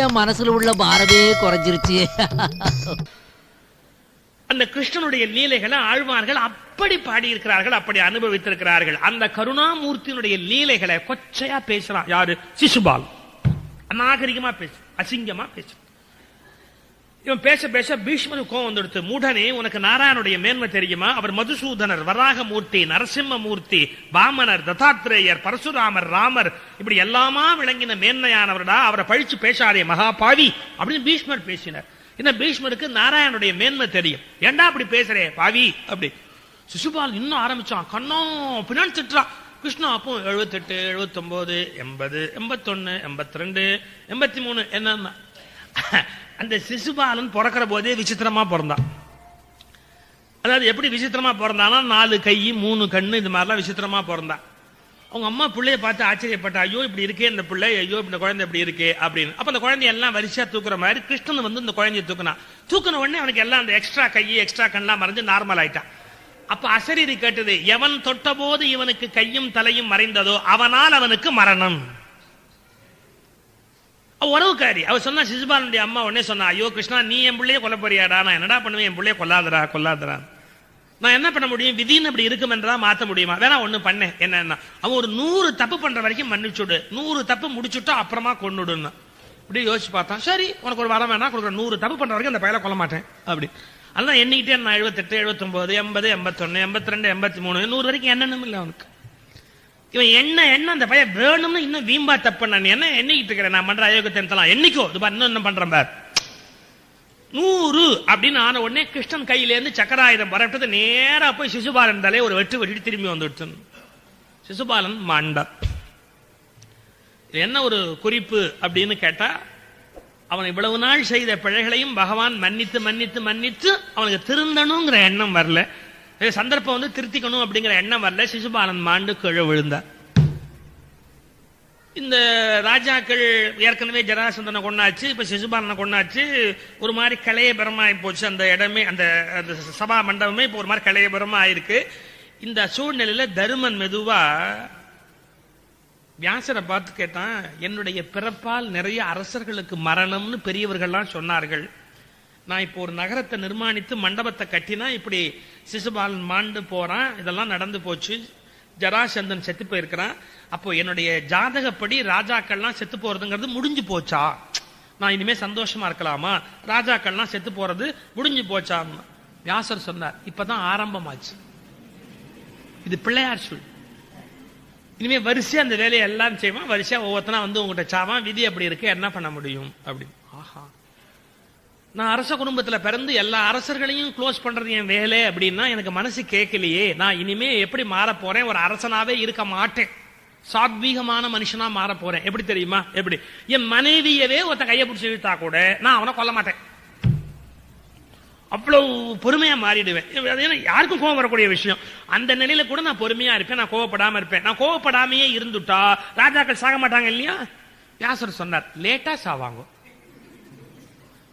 என் மனசுல உள்ள பாரமே குறைஞ்சிருச்சு. அந்த கிருஷ்ணனுடைய லீலைகளை ஆழ்வார்கள் அப்படி பாடியிருக்கிறார்கள், அப்படி அனுபவித்திருக்கிறார்கள். அந்த கருணாமூர்த்தியினுடைய லீலைகளை கொச்சையா பேசுறான் யாரு? சிசுபால். அநாகரிகமா பேசு, அசிங்கமா பேசு. இவன் பேச பேச பீஷ்மனுக்கு கோவம் வந்துடுத்து. மூடனே, உனக்கு நாராயணுடைய மேன்மை தெரியுமா? அவர் மதுசூதனர், வராகமூர்த்தி, நரசிம்மமூர்த்தி, வாமனர், தத்தாத்திரேயர், பரசுராமர், ராமர், இப்படி எல்லாமா விளங்கின மேன்மையானவர்டா. அவரை பழிச்சு பேசாதே மகா பாவி அப்படின்னு பீஷ்மர் பேசினார். என்ன பீஷ்மருக்கு நாராயணுடைய மேன்மை தெரியும், ஏண்டா அப்படி பேசுறே பாவி அப்படி. சிசுபால் இன்னும் ஆரம்பிச்சான், கண்ணோ பின்னாடி திட்டுறான். கிருஷ்ணா அப்போ 78, 79, 80, 81, 82, 83 என்னன்னா, அந்த சிசுபாலன் பிறக்கிற போதே விசித்திரமா பிறந்தான். அதாவது எப்படி விசித்திரமா பிறந்தானா, 4 கை 3 கண்ணு இது மாதிரிலாம் விசித்திரமா பிறந்தான். அவங்க அம்மா பிள்ளைய பார்த்து ஆச்சரியப்பட்டா, ஐயோ இப்படி இருக்கே இந்த பிள்ளை, ஐயோ இந்த குழந்தை இப்படி இருக்கே அப்படின்னு. அப்ப அந்த குழந்தை எல்லாம் வரிசையா தூக்குற மாதிரி கிருஷ்ணன் வந்து இந்த குழந்தைய தூக்கினான். தூக்கின உடனே அவனுக்கு எல்லாம் அந்த எக்ஸ்ட்ரா கை எக்ஸ்ட்ரா கண்ணெல்லாம் மறைஞ்சு நார்மல் ஆயிட்டான். அப்ப அசரீரி கேட்டது, எவன் தொட்ட போது இவனுக்கு கையும் தலையும் மறைந்ததோ அவனால் அவனுக்கு மரணம். உறவுக்காரி அவ சொன்னா, சிசுபாலனுடைய அம்மா உடனே சொன்னா, ஐயோ கிருஷ்ணா நீ என் பிள்ளைய கொல்ல போறியாடா, நான் என்னடா பண்ணுவேன், என் பிள்ளைய கொல்லாதரா கொல்லாதரா, நான் என்ன பண்ண முடியும், விதின்னு அப்படி இருக்கும் என்றா மாத்த முடியுமா, வேணா ஒண்ணு பண்ணேன் என்னன்னா, அவன் ஒரு 100 தப்பு பண்ற வரைக்கும் மன்னிச்சுடு, 100 தப்பு முடிச்சுட்டா அப்புறமா கொன்னுடுன்னு. இப்படி யோசிச்சு பார்த்தான். சரி உனக்கு ஒரு வரம் வேணா கொடுக்குற, 100 தப்பு பண்ற வரைக்கும் அந்த பையலை கொல்ல மாட்டேன் அப்படி. அதெல்லாம் எண்ணிக்கிட்டே நான் 78, 79, 80, 81, 82, 83, 100 வரைக்கும் என்னன்னு இல்லை அவனுக்கு. இவன் என்ன அந்த பையன் வேணும்னு இன்னும் வீம்பா தப்பு பண்ண, என்ன எண்ணிக்கிட்டு இருக்கிறேன், நான் பண்ற அயோகத்தெல்லாம் எண்ணிக்கோ, இது இன்னும் என்ன பண்றேன் பார். 100 அப்படின்னு ஆன உடனே கிருஷ்ணன் கையில இருந்து சக்கராயுதம் வரப்பட்டது, நேரா போய் சிசுபாலன் தலையை ஒரு வெட்டு வெட்டி திரும்பி வந்துடுச்சு. சிசுபாலன் மாண்டார். என்ன ஒரு குறிப்பு அப்படின்னு கேட்டா, அவன் இவ்வளவு நாள் செய்த பிழைகளையும் பகவான் மன்னித்து மன்னித்து மன்னித்து அவனுக்கு திருந்தணுங்கிற எண்ணம் வரல, சந்தர்ப்பம் வந்து திருத்திக்கணும் அப்படிங்கிற எண்ணம் வரல. சிசுபாலன் மாண்டு கீழே விழுந்தார். இந்த ராஜாக்கள் ஏற்கனவே ஜராசந்தனை கொண்டாச்சு, இப்ப சிசுபாலனை கொண்டாச்சு, ஒரு மாதிரி கலையபரமாயி போச்சு அந்த இடமே, அந்த சபா மண்டபமே இப்ப ஒரு மாதிரி கலையபரமா ஆயிருக்கு. இந்த சூழ்நிலையில தருமன் மெதுவா வியாசரை பார்த்து கேட்டான், என்னுடைய பிறப்பால் நிறைய அரசர்களுக்கு மரணம்னு பெரியவர்கள்லாம் சொன்னார்கள், நான் இப்போ ஒரு நகரத்தை நிர்மாணித்து மண்டபத்தை கட்டினா இப்படி சிசுபாலன் மாண்டு போறான், இதெல்லாம் நடந்து போச்சு, ஜராசந்தன் செத்து போயிருக்கிறான், அப்போ என்னுடைய ஜாதகப்படி ராஜாக்கள்லாம் செத்து போறதுங்கிறது முடிஞ்சு போச்சா, நான் இனிமே சந்தோஷமா இருக்கலாமா, ராஜாக்கள்லாம் செத்து போறது முடிஞ்சு போச்சா. வியாசர் சொன்னார், இப்பதான் ஆரம்பமாச்சு, இது பிள்ளையார் சொல், இனிமே வரிசையா அந்த வேலையை எல்லாம் செய்வான், வரிசையா ஒவ்வொருத்தனா வந்து உங்ககிட்ட சாவான், விதி அப்படி இருக்கு என்ன பண்ண முடியும் அப்படின்னு. ஆஹா, நான் அரச குடும்பத்துல பிறந்து எல்லா அரசர்களையும் க்ளோஸ் பண்றது என் வேலை அப்படின்னா எனக்கு மனசு கேட்கலையே, நான் இனிமே எப்படி மாற போறேன், ஒரு அரசனாவே இருக்க மாட்டேன், சாத்வீகமான மனுஷனா மாற போறேன். எப்படி தெரியுமா, எப்படி, என் மனைவியவே ஒருத்த கையை பிடிச்சி இழுத்தா கூட நான் அவனை கொல்ல மாட்டேன், அவ்வளவு பொறுமையா மாறிடுவேன். யாருக்கும் கோவம் வரக்கூடிய விஷயம், அந்த நிலையில கூட நான் பொறுமையா இருப்பேன், நான் கோவப்படாம இருப்பேன். நான் கோவப்படாமையே இருந்துட்டா ராஜாக்கள் சாக மாட்டாங்க இல்லையா. வியாசர் சொன்னார், லேட்டா சாவாங்க,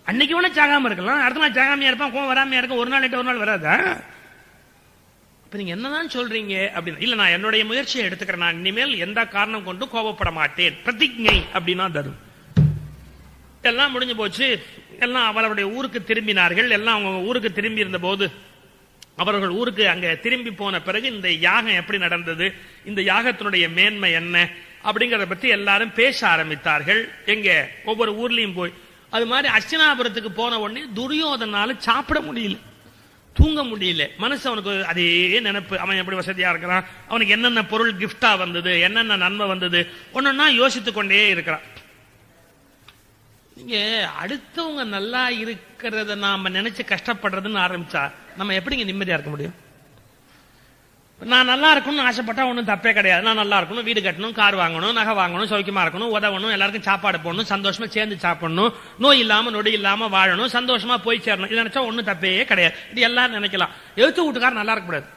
அன்னைக்கு வேணா சாகாம இருக்கலாம், அடுத்த நாள் சாகாமையா இருப்பான், கோவம் வராமையா இருக்கும், ஒரு நாள் லேட்டு ஒரு நாள் வராதா. இப்ப நீங்க என்னதான் சொல்றீங்க அப்படின்னு. இல்ல, நான் என்னுடைய முயற்சியை எடுத்துக்கிறேன், நான் இனிமேல் எந்த காரணம் கொண்டு கோபப்பட மாட்டேன், பிரதிஜை அப்படின்னா தரும். எல்லாம் முடிஞ்சு போச்சு, எல்லாம் அவர்களுடைய ஊருக்கு திரும்பினார்கள். எல்லாம் அவங்க ஊருக்கு திரும்பி இருந்த போது, அவர்கள் ஊருக்கு அங்க திரும்பி போன பிறகு இந்த யாகம் எப்படி நடந்தது, இந்த யாகத்தினுடைய மேன்மை என்ன அப்படிங்கறத பத்தி எல்லாரும் பேச ஆரம்பித்தார்கள். எங்க ஒவ்வொரு ஊர்லயும் போய். அது மாதிரி அர்ச்சனாபுரத்துக்கு போன உடனே துரியோதனால சாப்பிட முடியல, தூங்க முடியல, மனசு அவனுக்கு அதே நினைப்பு, அவன் எப்படி வசதியா இருக்கிறான், அவனுக்கு என்னென்ன பொருள் கிஃப்டா வந்தது, என்னென்ன நன்மை வந்தது, ஒன்னொன்னா யோசித்துக் கொண்டே இருக்கிறான். நீங்க அடுத்தவங்க நல்லா இருக்கிறத நாம நினைச்சு கஷ்டப்படுறதுன்னு ஆரம்பிச்சா நம்ம எப்படிங்க நிம்மதியா இருக்க முடியும். நான் நல்லா இருக்கணும்னு ஆசைப்பட்டா ஒன்றும் தப்பே கிடையாது, நான் நல்லா இருக்கணும், வீடு கட்டணும், கார் வாங்கணும், நகை வாங்கணும், சௌக்கியமா இருக்கணும், உதவணும், எல்லாருக்கும் சாப்பாடு போடணும், சந்தோஷமா சேர்ந்து சாப்பிடணும், நோய் இல்லாம நொடி இல்லாம வாழணும், சந்தோஷமா போய் சேரணும், இது நினைச்சா ஒன்னும் தப்பே கிடையாது. இது எல்லாரும் நினைக்கலாம். எழுத்து வீட்டுக்காரன் நல்லா இருக்கக்கூடாது,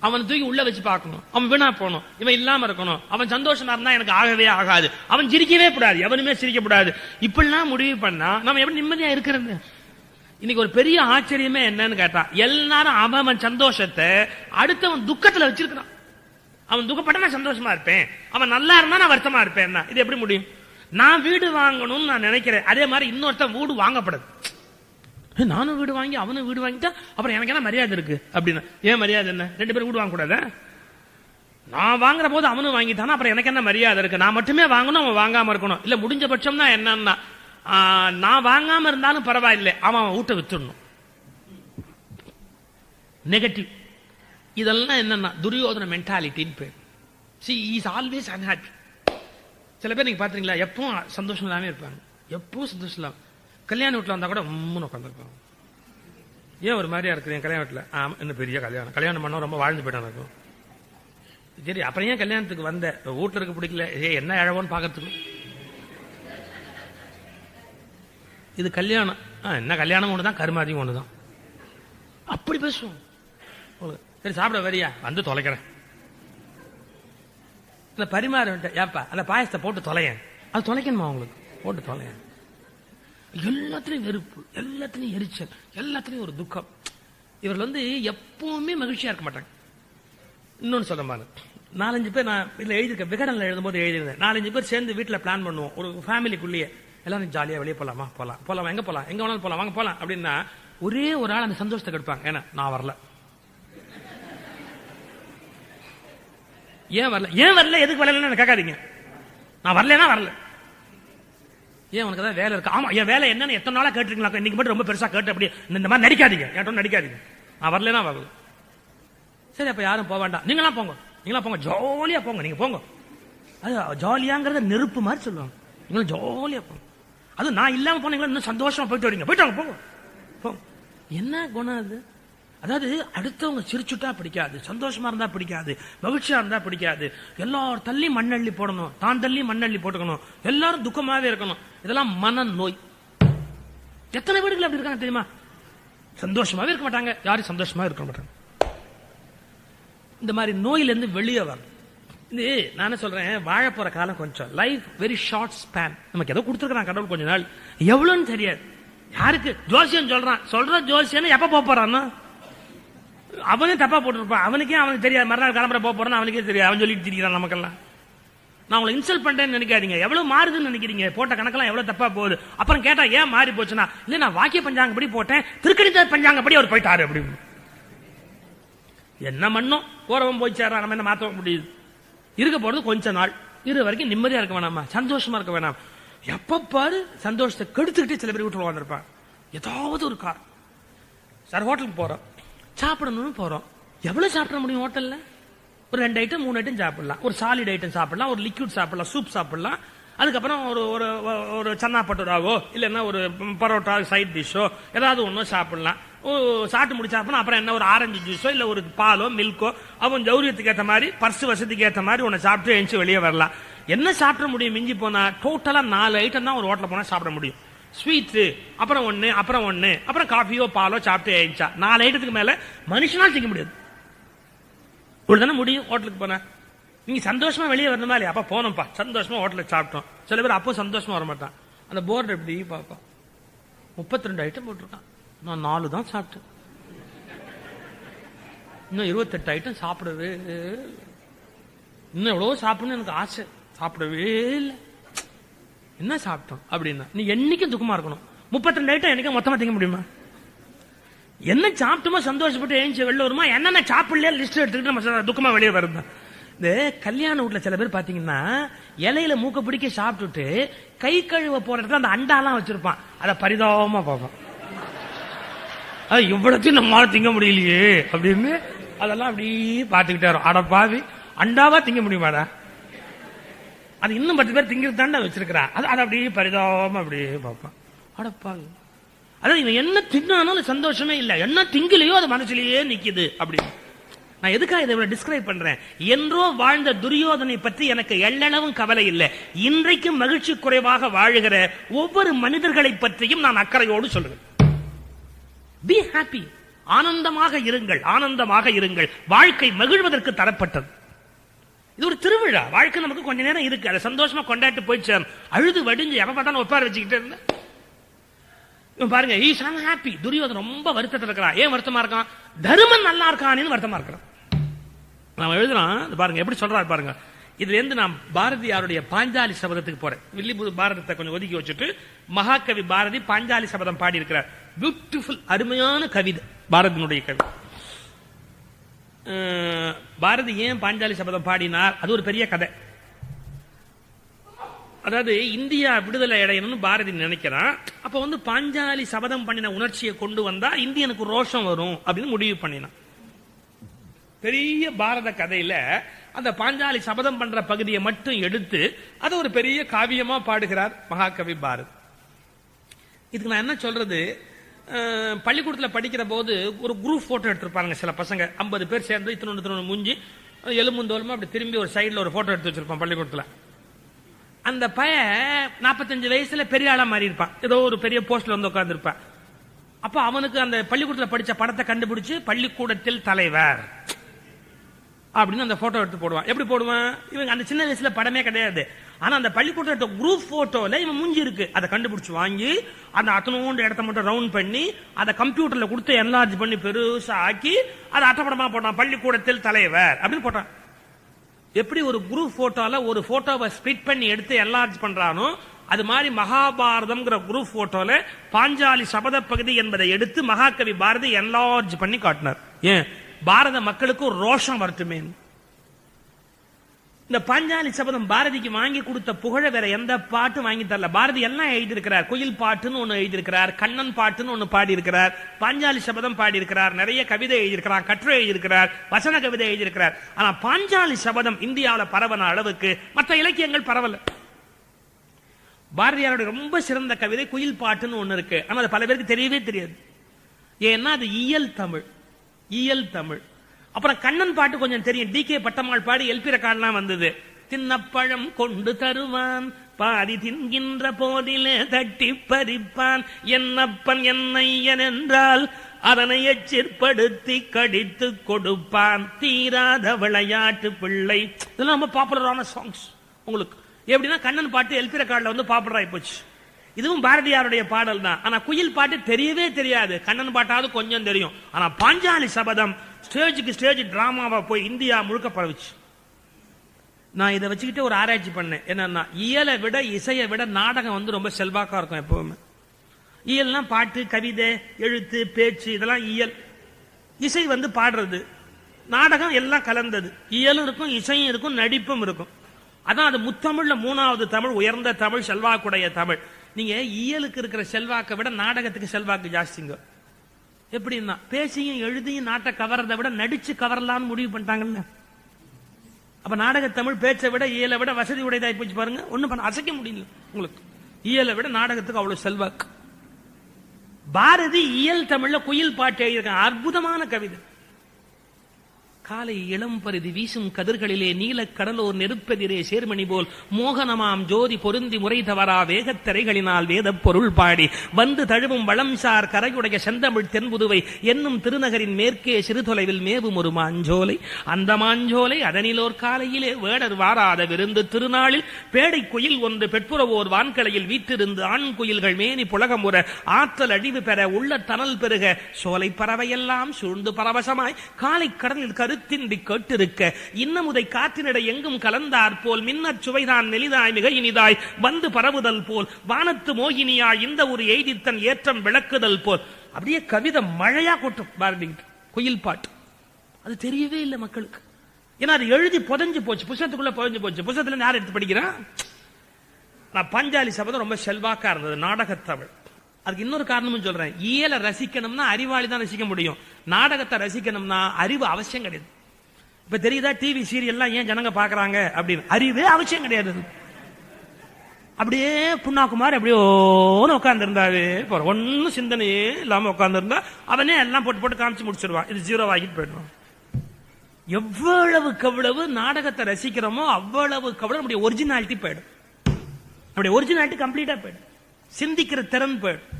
அவன் தூக்கி உள்ள வச்சு பார்க்கணும், அவன் வீணா போகணும், இவன் இல்லாம இருக்கணும், அவன் சந்தோஷமா இருந்தா எனக்கு ஆகவே ஆகாது, அவன் சிரிக்கவே கூடாது, எவனுமே சிரிக்கக்கூடாது, இப்படிலாம் முடிவு பண்ணா நம்ம எப்படி நிம்மதியா இருக்கிறது. இன்னைக்கு ஒரு பெரிய ஆச்சரியமே என்னன்னு கேட்டா, எல்லாரும் அவன் சந்தோஷத்தை அடுத்தவன் துக்கத்துல வச்சிருக்கிறான். அவன் துக்கப்பட்ட நான் சந்தோஷமா இருப்பேன், அவன் நல்லா இருந்தா நான் வருத்தமா இருப்பேன். இது எப்படி முடியும்? நான் வீடு வாங்கணும்னு நான் நினைக்கிறேன், அதே மாதிரி இன்னொருத்தன் வீடு வாங்கப்படுது. நானும் வீடு வாங்கி அவனும் வீடு வாங்கிட்டா அப்புறம் எனக்கு என்ன மரியாதை இருக்கு அப்படின்னு. ஏன் மரியாதை என்ன? 2 பேரும் வீடு வாங்க கூடாது? நான் வாங்குற போது அவனும் வாங்கிட்டானா அப்புறம் எனக்கு என்ன மரியாதை இருக்கு? நான் மட்டுமே வாங்கணும், அவன் வாங்காம இருக்கணும். இல்ல முடிஞ்ச பட்சம் தான் என்னன்னா, நான் வாங்காம இருந்தாலும் பரவாயில்லை, அவன் வீட்டை வித்துடணும். நெகட்டிவ். இதெல்லாம் என்னன்னா துரியோதன மென்டாலிட்டின்னு பேர். See, he is always unhappy. சில பேர் நீங்க பாத்தீங்களா, எப்பவும் சந்தோஷம் இல்லாம இருப்பாங்க, எப்பவும் சந்தோஷம் இல்லாம. கல்யாண வீட்டுல வந்தா கூட உம்முன்னு உட்காந்துருப்பாங்க. ஏன் ஒரு மாதிரியா இருக்கு கல்யாண வீட்டுல? இன்னும் பெரிய கல்யாணம் பண்ண ரொம்ப வாழ்ந்து போயிட்டான் இருக்கும். சரி, அப்புறம் ஏன் கல்யாணத்துக்கு வந்த? வீட்டுல இருக்க பிடிக்கல, என்ன இழவோன்னு பாக்கிறதுக்கு. இது கல்யாணம். என்ன கல்யாணம் ஒண்ணுதான், கருமாதியும் ஒண்ணுதான். அப்படி பேசுவோம். சரி சாப்பிட வரியா? வந்து தொலைக்கிறேன். இந்த பரிமாற ஏப்பா அந்த பாயசத்தை போட்டு தொலையன், அது தொலைக்கணுமா உங்களுக்கு? போட்டு தொலையன். எல்லாத்திலையும் வெறுப்பு, எல்லாத்திலையும் எரிச்சல், எல்லாத்திலையும் ஒரு துக்கம். இவர்கள் எப்பவுமே மகிழ்ச்சியா இருக்க மாட்டாங்க. இன்னொன்னு சொல்ல மாதிரி 4-5 பேர், நான் இதுல எழுதிருக்கேன், விகடன்ல எழுதும்போது எழுதிருந்தேன். 4-5 பேர் சேர்ந்து வீட்டுல பிளான் பண்ணுவோம், ஒரு ஃபேமிலிக்குள்ளேயே எல்லாரும் ஜாலியா வெளியே போலாமா, போலாம், எங்க போலாம், எங்க வேணாலும் போலாம், வாங்க போலாம் அப்படின்னா, ஒரே ஒரு ஆள் அந்த சந்தோஷத்தை கெடுப்பாங்க. ஏன்னா நான் வரல. ஏன் வரல எதுக்கு வரலன்னு கேட்காதீங்க. நான் வரலன்னா வரல. ஏன் உனக்கு தான் வேலை இருக்கு? ஆமா, என் வேலை என்னன்னு எத்தனை நாளா கேட்டுருக்கீங்களா? இன்னைக்கு மட்டும் ரொம்ப பெருசா கேட்டு அப்படி இந்த மாதிரி நடிக்காதீங்க, என்கிட்ட நடிக்காதீங்க. நான் வரலன்னா வரல. சரி, அப்ப யாரும் போக வேண்டாம், நீங்களாம் போங்க, ஜாலியா போங்க, நீங்க போங்க. அது ஜாலியாங்கிறத நெருப்பு மாதிரி சொல்லுவாங்க. நீங்களும் ஜாலியா போங்க. அது நான் இல்லாம போனீங்களா இன்னும் சந்தோஷமா போயிட்டு வரீங்க, போயிட்டு வாங்க, போங்க. என்ன குணம் அது? அதாவது அடுத்தவங்க சிரிச்சுட்டா பிடிக்காது, சந்தோஷமா இருந்தா பிடிக்காது, மகிழ்ச்சியா இருந்தா பிடிக்காது. எல்லாரும் தள்ளி மண்ணள்ளி போடணும், தான் தள்ளி மண்ணள்ளி போட்டுக்கணும், எல்லாரும் துக்கமாவே இருக்கணும். இதெல்லாம் மனநோய். எத்தனை வீடுகள் அப்படி இருக்காங்க தெரியுமா? சந்தோஷமாவே இருக்க மாட்டாங்க, யாரும் சந்தோஷமா இருக்க மாட்டாங்க. இந்த மாதிரி நோயிலிருந்து வெளியே வரணும். இது நான் சொல்றேன், வாழ போற காலம் கொஞ்சம், லைஃப் வெரி ஷார்ட் ஸ்பேன். நமக்கு ஏதோ கொடுத்துருக்கான் கடவுள், கொஞ்ச நாள், எவ்வளவுன்னு தெரியாது யாருக்கு. ஜோசியம் சொல்ற ஜோசியம் எப்ப போறான்னா அவனே தப்பா போட்டுருப்பான். அவனுக்கு தெரியாது, மறுநாள் கிளம்புற போறான்னு அவனுக்கே தெரியாது, அவன் சொல்லிட்டு திரிக்கிறான் நமக்கெல்லாம். நான் உங்களை இன்சல்ட் பண்றேன்னு நினைக்காதீங்க, எவ்வளவு மாறுதுன்னு நினைக்கிறீங்க, போட்ட கணக்கெல்லாம் எவ்வளவு தப்பா போகுது. அப்புறம் கேட்டா ஏன் மாறி போச்சுன்னா, இல்ல நான் வாக்கிய பஞ்சாங்கப்படி போட்டேன், திருக்கணித பஞ்சாங்கப்படி அவர் போயிட்டாரு அப்படின்னு. என்ன மண்ணும் போறவன் போய் சேர்றா, நம்ம என்ன மாத்த முடியுது? இருக்க போறது கொஞ்ச நாள், இரு வரைக்கும் நிம்மதியா இருக்க வேணாமா, சந்தோஷமா இருக்க வேணாம். எப்ப பாரு சந்தோஷத்தை கெடுத்துக்கிட்டே சில பேர் வீட்டுல வந்திருப்பான். ஏதாவது ஒரு கார். சார் ஹோட்டலுக்கு போறோம், சாப்பிடணும்னு போறோம், எவ்வளவு சாப்பிட முடியும் ஹோட்டல்ல? ஒரு 2 ஐட்டம் 3 ஐட்டம் சாப்பிடலாம், ஒரு சாலிட் ஐட்டம் சாப்பிடலாம், ஒரு லிக்விட் சாப்பிடலாம், சூப் சாப்பிடலாம், அதுக்கப்புறம் ஒரு சன்னா பட்டோராவோ இல்லைன்னா ஒரு பரோட்டா சைட் டிஷ்ஷோ ஏதாவது ஒன்றும் சாப்பிடலாம். சாப்பிட்டு முடிச்சா அப்புறம் என்ன, ஒரு ஆரஞ்சு ஜூஸோ இல்ல ஒரு பாலோ மில்கோ, அவன் ஜௌரியத்துக்கு ஏற்ற மாதிரி, பர்ஸ் வசதிக்கு ஏற்ற மாதிரி ஒன்னு சாப்பிட்டு எழுந்து வெளியே வரலாம். என்ன சாப்பிட முடியும்? மிஞ்சி போனா டோட்டலா 4 ஐட்டம் தான் ஒரு ஹோட்டல் போனா சாப்பிட முடியும். ஸ்வீட் அப்புறம் ஒன்னு, அப்புறம் காஃபியோ பாலோ சாப்பிட்டு எழுந்தா 4 ஐட்டத்துக்கு மேல மனுஷனால் திங்க முடியாது. தானே முடியும் ஹோட்டலுக்கு போன. நீங்க சந்தோஷமா வெளியே வரணுமா இல்லையா? அப்ப போனோம்ப்பா, சந்தோஷமா ஹோட்டலுக்கு சாப்பிட்டோம். சில பேர் அப்போ சந்தோஷமா வர மாட்டான். அந்த போர்டு எப்படி பார்ப்பான், 32 ஐட்டம் போட்டிருக்கான், நான் 4 தான் சாப்பிட்டேன், இன்னும் 28 ஐட்டம் சாப்பிடவே, இன்னும் எவ்வளவு சாப்பிடணும்னு எனக்கு ஆசை, சாப்பிடவே இல்லை. என்ன சாப்பிட்டோம் அப்படின்னா, நீ என்னைக்கும் துக்கமா இருக்கணும். 32 ஐட்டம் என்னைக்கும் மொத்தமா திங்க முடியுமா? என்ன சாப்பிட்டுமா சந்தோஷப்பட்டு எழுந்து வெளில வருமா, என்னென்ன சாப்பிடல லிஸ்ட் எடுத்துக்கிட்டு நம்ம துக்கமா வெளியே வருது. இந்த கல்யாண வீட்டுல சில பேர் பாத்தீங்கன்னா இலையில மூக்க பிடிக்க சாப்பிட்டுட்டு கை கழுவ போற இடத்துல அந்த அண்டாலாம் வச்சிருப்பான், அத பரிதாபமா பார்ப்பான். அது இவ்வளத்தையும் நம்மளால திங்க முடியலையே அப்படின்னு அதெல்லாம் அப்படி பாத்துக்கிட்டே வரும். அட பாவி, அண்டாவா திங்க முடியுமாடா? அது இன்னும் 10 பேர் திங்கிறது தாண்டா வச்சிருக்கிறான், அது அப்படியே பரிதாபமா அப்படியே பார்ப்பான். அடப்பாவி, அதாவது இவன் என்ன தின்னாலும் சந்தோஷமே இல்ல, என்ன திங்கலையோ அது மனசுலயே நிக்குது அப்படின்னு. நான் எதுக்காக இதை டிஸ்கிரைப் பண்றேன்? என்றோ வாழ்ந்த துரியோதனை பற்றி எனக்கு எள்ளளவும் கவலை இல்லை. இன்றைக்கும் மகிழ்ச்சி குறைவாக வாழுகிற ஒவ்வொரு மனிதர்களை பற்றியும் நான் அக்கறையோடு சொல்லுவேன். பி ஹாப்பி, ஆனந்தமாக இருங்கள், ஆனந்தமாக இருங்கள். வாழ்க்கை மகிழ்வதற்கு தரப்பட்டது. இது ஒரு திருவிழா. வாழ்க்கை நமக்கு கொஞ்ச நேரம் இருக்கு, அதை சந்தோஷமா கொண்டாட்டு போயிடுச்சு. அழுது வடிஞ்சு எப்ப பார்த்தாலும் ஒப்பார வச்சுக்கிட்டு இருந்த பாருங்க, ஈஸ் அன்ஹாப்பி. துரியோதன் ரொம்ப வருத்தத்தில் இருக்கிறான். ஏன் வருத்தமா இருக்கான்? தருமன் நல்லா இருக்கானு வருத்தமா இருக்கிறான். நாம எழுதுறோம் பாருங்க, எப்படி சொல்றாரு பாருங்க. இதுல இருந்து நான் பாரதியாருடைய பாஞ்சாலி சபதத்துக்கு போறேன். வில்லிபுது பாரதத்தை கொஞ்சம் ஒதுக்கி வச்சுட்டு மகாகவி பாரதி பாஞ்சாலி சபதம் பாடி இருக்கிறார். பியூட்டிஃபுல், அருமையான கவிதை பாரதியினுடைய கவிதை. பாரதி ஏன் பாஞ்சாலி சபதம் பாடினார், அது ஒரு பெரிய கதை. அதாவது இந்தியா விடுதலை அடையணும்னு பாரதி நினைக்கிறான். அப்ப பாஞ்சாலி சபதம் பண்ணின உணர்ச்சியை கொண்டு வந்தா இந்தியனுக்கு ரோஷம் வரும் அப்படின்னு முடிவு பண்ணினான். பெரிய பாரத கதையில அந்த பாஞ்சாலி சபதம் பண்ற பகுதியை மட்டும் எடுத்து அதை ஒரு பெரிய காவியமா பாடுகிறார் மகாகவி பாரதி. இதுக்கு நான் என்ன சொல்றது, பள்ளிக்கூடத்தில் படிக்கிற போது ஒரு குரூப் போட்டோ எடுத்திருப்பாங்க சில பசங்க, 50 பேர் சேர்ந்து இத்தனை மூஞ்சி எலும்புந்தோலுமா அப்படி திரும்பி ஒரு சைடுல ஒரு போட்டோ எடுத்து வச்சிருப்பான் பள்ளிக்கூடத்தில். அந்த பையன் 45 வயசுல பெரிய ஆளா மாறி இருப்பான், ஏதோ ஒரு பெரிய போஸ்ட்ல வந்து உட்கார்ந்து இருப்பான். அப்ப அவனுக்கு அந்த பள்ளிக்கூடத்தில் படிச்ச படத்தை கண்டுபிடிச்சு பள்ளிக்கூடத்தில் தலைவர் அப்படின்னு அந்த போட்டோ எடுத்து போடுவான். எப்படி போடுவான், இவங்க அந்த சின்ன வயசுல படமே கிடையாது, ஆனா அந்த பள்ளிக்கூட குரூப் போட்டோல இவன் மூஞ்சி இருக்கு, அதை கண்டுபிடிச்சு வாங்கி அந்த அத்தனோண்டு இடத்த மட்டும் ரவுண்ட் பண்ணி அதை கம்ப்யூட்டர்ல கொடுத்து என்லார்ஜ் பண்ணி பெருசா ஆக்கி அதை அட்டப்படமா போட்டான், பள்ளிக்கூடத்தில் தலைவர் அப்படின்னு போட்டான். எப்படி ஒரு குரூப் போட்டோல ஒரு போட்டோவை ஸ்பிளிட் பண்ணி எடுத்து என்லார்ஜ் பண்றானோ, அது மாதிரி மகாபாரதம் குரூப் போட்டோல பாஞ்சாலி சபத பகுதி என்பதை எடுத்து மகாகவி பாரதி என்லார்ஜ் பண்ணி காட்டினார். ஏன், பாரத மக்களுக்கு ஒரு ரோஷம் வரட்டுமே. இந்த பாஞ்சாலி சபதம் பாரதிக்கு வாங்கி கொடுத்த புகழ வேற எந்த பாட்டு வாங்கி தரல. பாரதி எல்லாம் எழுதியிருக்கிறார், குயில் பாட்டுன்னு ஒன்னு எழுதியிருக்கிறார், கண்ணன் பாட்டுன்னு ஒன்னு பாடி இருக்கிறார், பாஞ்சாலி சபதம் பாடி இருக்கிறார், நிறைய கவிதை எழுதியிருக்கிறார், கட்டுரை எழுதியிருக்கிறார், வசன கவிதை எழுதியிருக்கிறார். ஆனா பாஞ்சாலி சபதம் இந்தியாவில் பரவன அளவுக்கு மற்ற இலக்கியங்கள் பரவல. பாரதியாருடைய ரொம்ப சிறந்த கவிதை குயில் பாட்டுன்னு ஒன்னு இருக்கு, ஆனா அது பல பேருக்கு தெரியவே தெரியாது. ஏன்னா அது இயல் தமிழ், இயல் தமிழ். அப்புறம் கண்ணன் பாட்டு கொஞ்சம் தெரியும், டி.கே. பட்டம்மாள் பாடி எல்பி ரெக்கார்ட்லாம் வந்தது. தின்னப்பழம் கொண்டு தருவான், பாதி தின்கின்ற போதிலே தட்டி பறிப்பான், என்னப்பன் என்னையன் என்றால் அதனை எச்சிற்படுத்தி கடித்து கொடுப்பான், தீராத விளையாட்டு பிள்ளை. இதெல்லாம் ரொம்ப பாப்புலரான சாங்ஸ். உங்களுக்கு எப்படின்னா கண்ணன் பாட்டு எல்பி ரெக்கார்ட்ல பாப்புலர் ஆகி போச்சு. இதுவும் பாரதியாருடைய பாடல் தான். ஆனா குயில் பாட்டு தெரியவே தெரியாது, கண்ணன் பாட்டாவது கொஞ்சம் தெரியும். ஆனா பாஞ்சாலி சபதம் ஸ்டேஜுக்கு ஸ்டேஜ் டிராமாவா போய் இந்தியா முழுக்க பரவிச்சு. நான் இதை வச்சுக்கிட்டு ஒரு ஆராய்ச்சி பண்ணேன். என்னன்னா இயலை விட இசையை விட நாடகம் ரொம்ப செல்வாக்கா இருக்கும் எப்பவுமே. இயல்னா பாட்டு, கவிதை, எழுத்து, பேச்சு, இதெல்லாம் இயல். இசை பாடுறது, நாடகம் எல்லாம் கலந்தது. இயலும் இருக்கும், இசையும் இருக்கும், நடிப்பும் இருக்கும். அதான் அது முத்தமிழ்ல 3வது தமிழ், உயர்ந்த தமிழ், செல்வாக்குடைய தமிழ். நீங்க இயலுக்கு இருக்கிற செல்வாக்கை விட நாடகத்துக்கு செல்வாக்கு ஜாஸ்திங்க. எப்படின்னா பேசியும் எழுதியும் நாட்டை கவர்றதை விட நடிச்சு கவரலான்னு முடிவு பண்ணிட்டாங்கல்ல. அப்ப நாடக தமிழ் பேச்சை விட இயலை விட வசதி உடையதாய் போச்சு பாருங்க. ஒண்ணு பண்ண அசைக்க முடியல உங்களுக்கு. இயலை விட நாடகத்துக்கு அவ்வளவு செல்வாக்கு. பாரதி இயல் தமிழ்ல குயில் பாட்டு எழுதியிருக்காங்க, அற்புதமான கவிதை. காலை இளம் பரிதி வீசும் கதிர்களிலே நீல கடலோர் நெருப்பெதிரே சேர்மணி போல் மோகனமாம் ஜோதி பொருந்தி முறை தவறா வேகத்திரைகளினால் வேத பொருள் பாடி வந்து தழுவும் வளம்சார் கரையுடைய செந்தமிழ் தென்புதுவை என்னும் திருநகரின் மேற்கே சிறு தொலைவில் மேவும் ஒரு மாஞ்சோலை, அந்த மாஞ்சோலை அதனிலோர் காலையிலே வேடர் வாராத விருந்து திருநாளில் பேடை குயில் ஒன்று பெட்புறவோர் வான்களையில் வீற்றிருந்து ஆண் குயில்கள் மேனி புலகமுற ஆற்றல் அழிவு பெற உள்ள தனல் பெருக சோலை பறவையெல்லாம் சூழ்ந்து பரவசமாய் காலை கடலில் கரு திண்டி கேட்டிருக்க இன்னமுதை காற்றினிட எங்கும் கலந்தார் போல் மின்னச் சுவைதான் மெலிதாய் மிக இனிதாய் வந்து பரவுதல் போல் வானத்து மோகினியாய் இந்த ஒரு எய்தித்தன் ஏற்றம் விளக்குதல் போல். அப்படியே கவிதை மழையா கொட்டும் பாரதி குயில் பாட்டு. அது தெரியவே இல்லை மக்களுக்கு. ஏன்னா அது எழுதி புதஞ்சு போச்சு, புத்தகத்துக்குள்ள புதஞ்சு போச்சு. புத்தகத்துல யார் எடுத்து படிக்கிறான்? நான் பாஞ்சாலி சபதம் ரொம்ப செல்வாக்கா இருந்தது, நாடகத்தமிழ். அதுக்கு இன்னொரு காரணமும் சொல்றேன். இயலை ரசிக்கணும்னா அறிவாளி தான் ரசிக்க முடியும், நாடகத்தை ரசிக்கணும்னா அறிவு அவசியம் கிடையாது. இப்ப தெரியுதா டிவி சீரியல்லாம் ஏன் ஜனங்க பாக்குறாங்க அப்படின்னு? அறிவே அவசியம் கிடையாது. அப்படியே புண்ணாக்குமார் அப்படியே உட்கார்ந்து இருந்தாரு, ஒன்னும் சிந்தனையே இல்லாம உட்கார்ந்து இருந்தா அவனே எல்லாம் போட்டு போட்டு காமிச்சு முடிச்சிருவான், இது 0 ஆகிட்டு போயிடுவான். எவ்வளவுக்கு எவ்வளவு நாடகத்தை ரசிக்கிறோமோ அவ்வளவுக்கு அவ்வளவு நம்முடைய ஒரிஜினாலிட்டி போயிடும், நம்முடைய ஒரிஜினாலிட்டி கம்ப்ளீட்டா போயிடும், சிந்திக்கிற திறன் போயிடும்.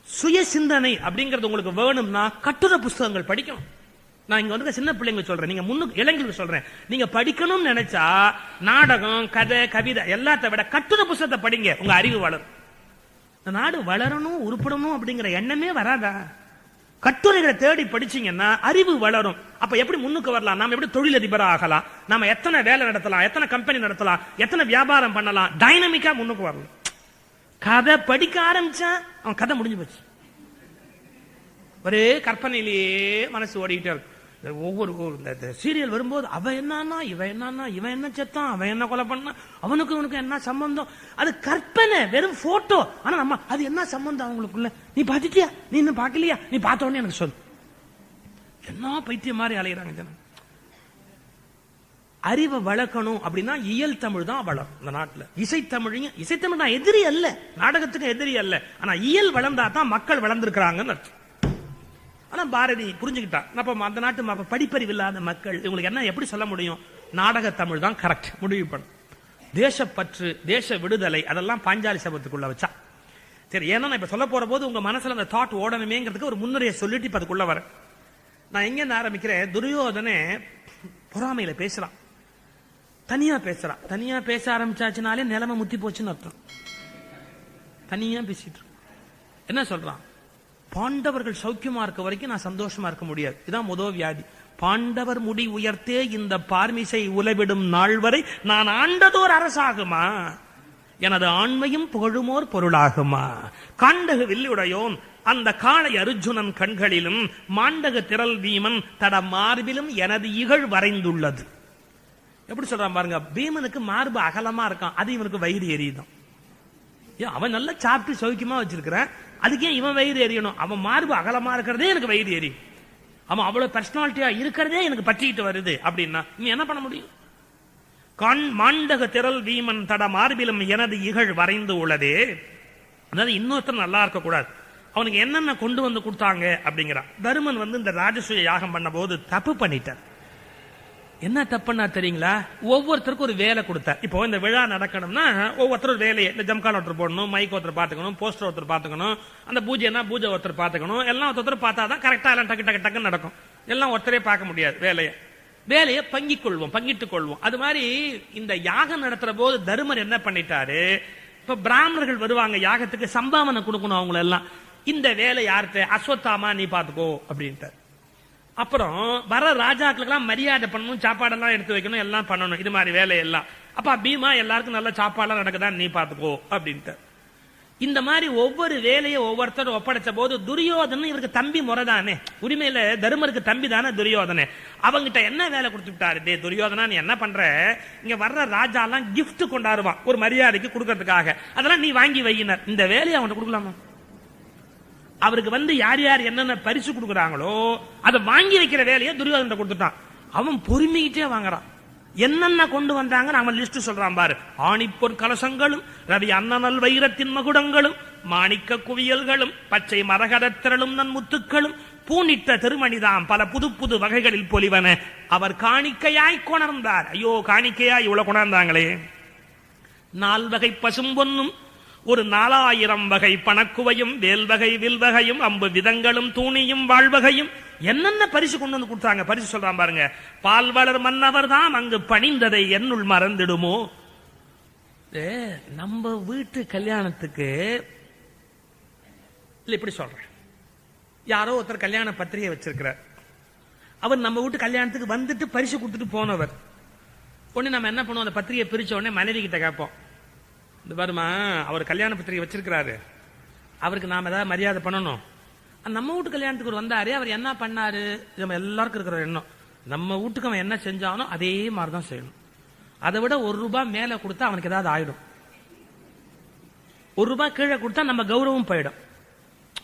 சுய சிந்தனை அப்படிங்கிறது உங்களுக்கு வேணும்னா கட்டுரை புஸ்தகங்கள் படிக்கணும். நான் இங்க சின்ன பிள்ளைங்க சொல்றேன், நீங்க இளைஞர்களுக்கு சொல்றேன், நீங்க படிக்கணும்னு நினைச்சா நாடகம், கதை, கவிதை எல்லாத்த விட கட்டுரை புஸ்தகத்தை படிங்க, உங்க அறிவு வளரும். நாடு வளரணும், உருப்படணும் அப்படிங்கிற எண்ணமே வராதா? கட்டுரைகளை தேடி படிச்சீங்கன்னா அறிவு வளரும். அப்ப எப்படி முன்னுக்கு வரலாம், நாம எப்படி தொழிலதிபரா ஆகலாம், நாம எத்தனை வேலை நடத்தலாம், எத்தனை கம்பெனி நடத்தலாம், எத்தனை வியாபாரம் பண்ணலாம், டைனமிக்கா முன்னுக்கு வரலாம். கதை படிக்க ஆரம்பிச்சா அவன் கதை முடிஞ்சு போச்சு. ஒரே கற்பனையிலேயே மனசு ஓடிக்கிட்டே இருக்கும். ஒவ்வொரு சீரியல் வரும்போது அவ என்னன்னா இவன் என்னன்னா, இவன் என்ன செத்தான், அவன் என்ன கொலை பண்ணா, அவனுக்கு இவனுக்கு என்ன சம்பந்தம், அது கற்பனை, வெறும் போட்டோ. ஆனா நம்ம அது என்ன சம்பந்தம் அவங்களுக்குள்ள, நீ பாத்துட்டியா, நீ இன்னும் பாக்கலையா, நீ பார்த்த உடனே எனக்கு சொல்லு. என்ன பைத்தியம் மாதிரி அலைகிறாங்க ஜனம். அறிவை வளர்க்கணும் அப்படின்னா இயல் தமிழ் தான் வளரும் இந்த நாட்டில். இசைத்தமிழ் தான் எதிரி அல்ல, நாடகத்துக்கு எதிரி அல்ல. ஆனா இயல் வளர்ந்தா தான் மக்கள் வளர்ந்துருக்கிறாங்கன்னு அர்த்தம். ஆனா பாரதி புரிஞ்சுக்கிட்டான். அப்ப அந்த நாட்டு படிப்பறிவு இல்லாத மக்கள் இவங்களுக்கு என்ன எப்படி சொல்ல முடியும், நாடக தமிழ் தான் கரெக்ட் முடிவு பண்ணும். தேசப்பற்று, தேச விடுதலை அதெல்லாம் பாஞ்சாலி சபத்துக்குள்ள வச்சா சரி. ஏன்னா நான் இப்ப சொல்ல போற போது உங்க மனசுல அந்த தாட் ஓடணுமேங்கிறதுக்கு ஒரு முன்னுரையை சொல்லிட்டு இப்ப அதுக்குள்ள வரேன். நான் எங்க ஆரம்பிக்கிறேன், துரியோதனே பொறாமையில பேசுறான், தனியா பேசுறான். தனியா பேச ஆரம்பிச்சாச்சுனாலே நிலைமை முத்தி போச்சுன்னு அர்த்தம். தனியா பேசிட்டு என்ன சொல்றான், பாண்டவர்கள் சௌக்கியமா இருக்க வரைக்கும் நான் சந்தோஷமா இருக்க முடியாது. இதுதான் முதல் வியாதி. பாண்டவர் முடி உயர்த்தே இந்த பார்மிசை உலவிடும் நாள் வரை நான் ஆண்டதோர் அரசாகுமா, எனது ஆண்மையும் புகழுமோர் பொருளாகுமா. காண்டக வில்லுடையோன் அந்த காளை அர்ஜுனன் கண்களிலும் மாண்டக திரள் வீமன் தட மார்பிலும் எனது இகழ் வரைந்துள்ளது. எப்படி சொல்றான் பாருங்க, பீமனுக்கு மார்பு அகலமா இருக்கான், அது இவனுக்கு வயிறு எரியுதான். அவன் நல்லா சாப்பிட்டு சௌக்கியமா வச்சிருக்கிறான், அதுக்கே இவன் வயிறு எரியணும். அவன் மார்பு அகலமா இருக்கிறதே எனக்கு வயிறு எரியும், அவன் அவ்வளவு பர்சனாலிட்டியா இருக்கிறதே எனக்கு பற்றிக்கிட்டு வருது அப்படின்னா நீ என்ன பண்ண முடியும். மாண்டக திரள் வீமன் தட மார்பிலும் எனது இகழ் வரைந்து உள்ளதே. அதாவது இன்னொருத்தர் நல்லா இருக்க கூடாது, அவனுக்கு என்னென்ன கொண்டு வந்து கொடுத்தாங்க அப்படிங்கிறான். தருமன் இந்த ராஜசூய யாகம் பண்ண போது தப்பு பண்ணிட்டார். என்ன தப்புன்னா தெரியுங்களா, ஒவ்வொருத்தருக்கும் ஒரு வேலை கொடுத்தார். இப்போ இந்த விழா நடக்கணும்னா ஒவ்வொருத்தரும் வேலையை, இந்த ஜம்கால் ஒருத்தர் போடணும், மைக் ஒருத்தர் பாத்துக்கணும், போஸ்டர் ஒருத்தர் பாத்துக்கணும், அந்த பூஜைனா பூஜை ஒருத்தர் பாத்துக்கணும், எல்லாம் ஒருத்தர் பார்த்தாதான் கரெக்டா எல்லாம் டக்கு டக்கு டக்குன்னு நடக்கும். எல்லாம் ஒருத்தரே பார்க்க முடியாது வேலையை பங்கிட்டுக் கொள்வோம். அது மாதிரி இந்த யாகம் நடத்துற போது தருமர் என்ன பண்ணிட்டாரு, இப்ப பிராமணர்கள் வருவாங்க யாகத்துக்கு, சம்பாவனை கொடுக்கணும் அவங்க எல்லாம். இந்த வேலை யார்கிட்ட, அஸ்வத்தாமா நீ பாத்துக்கோ அப்படின்ட்டு. அப்புறம் வர ராஜாக்களுக்கெல்லாம் மரியாதை பண்ணணும், சாப்பாடெல்லாம் எடுத்து வைக்கணும், எல்லாம் பண்ணணும், இது மாதிரி வேலையெல்லாம். அப்ப பீமா எல்லாருக்கும் நல்ல சாப்பாடுலாம் நடக்குதான் நீ பாத்துக்கோ அப்படின்ட்டு. இந்த மாதிரி ஒவ்வொரு வேலையை ஒவ்வொருத்தரும் ஒப்படைச்ச போது துரியோதனன் இவருக்கு தம்பி முறைதானே, உரிமையில தருமருக்கு தம்பி தானே துரியோதனே, அவங்கிட்ட என்ன வேலை கொடுத்துட்டாரு, டே துரியோதனா நீ என்ன பண்ற, இங்க வர்ற ராஜா எல்லாம் கிஃப்ட் கொண்டாடுவான் ஒரு மரியாதைக்கு கொடுக்கறதுக்காக, அதெல்லாம் நீ வாங்கி வையினர், இந்த வேலையை அவன்கிட்ட கொடுக்கலாமா. அவருக்கு யார் யார் என்னென்ன பரிசு கொடுக்குறாங்களோ அதை வாங்கி வைக்கிற வேலையை துரியோதன கொடுத்துட்டான். அவன் பொறுமையிட்டே வாங்குறான். என்னென்ன கொண்டு வந்தாங்க அவன் லிஸ்ட் சொல்றான் பாரு. ஆணிப்பொன் கலசங்களும், ரவி அன்னநல் வைரத்தின் மகுடங்களும், மாணிக்க குவியல்களும், பச்சை மரகத திரளும் நன்முத்துக்களும், பூனிட்ட திருமணிதாம் பல புது புது வகைகளில் பொலிவன அவர் காணிக்கையாய் கொணர்ந்தார். ஐயோ காணிக்கையாய் இவ்வளவு கொணர்ந்தாங்களே. 4 வகை பசும்பொன்னும், ஒரு 4000 வகை பணக்குவையும், வேல்வகை வில்வகையும், அம்பு விதங்களும், தூணியும், வாழ்வகையும், என்னென்ன பரிசு கொண்டு வந்து கொடுத்தாங்க. பரிசு சொல்றான் பாருங்க, பால்வளர் மன்னவர் தான் அங்கு பணிந்ததை என்னுள் மறந்துடுமோ. நம்ம வீட்டு கல்யாணத்துக்கு இப்படி சொல்றேன், யாரோ ஒருத்தர் கல்யாண பத்திரிகை வச்சிருக்கிறார், அவர் நம்ம வீட்டு கல்யாணத்துக்கு வந்துட்டு பரிசு கொடுத்துட்டு போனவர். உடனே நம்ம என்ன பண்ணுவோம், அந்த பத்திரிகை பிரிச்ச உடனே மனைவி கிட்ட கேட்போம், இந்த வருமா அவர் கல்யாண பத்திரிகை வச்சிருக்கிறாரு, அவருக்கு நாம ஏதாவது மரியாதை பண்ணணும். நம்ம வீட்டு கல்யாணத்துக்கு ஒரு வந்தாரு, அவர் என்ன பண்ணாரு, நம்ம எல்லாருக்கும் இருக்கிற எண்ணம், நம்ம வீட்டுக்கு அவன் என்ன செஞ்சானோ அதே மாதிரிதான் செய்யணும். அதை விட ₹1 மேல கொடுத்தா அவனுக்கு ஏதாவது ஆயிடும், ₹1 கீழே கொடுத்தா நம்ம கௌரவம் போயிடும்.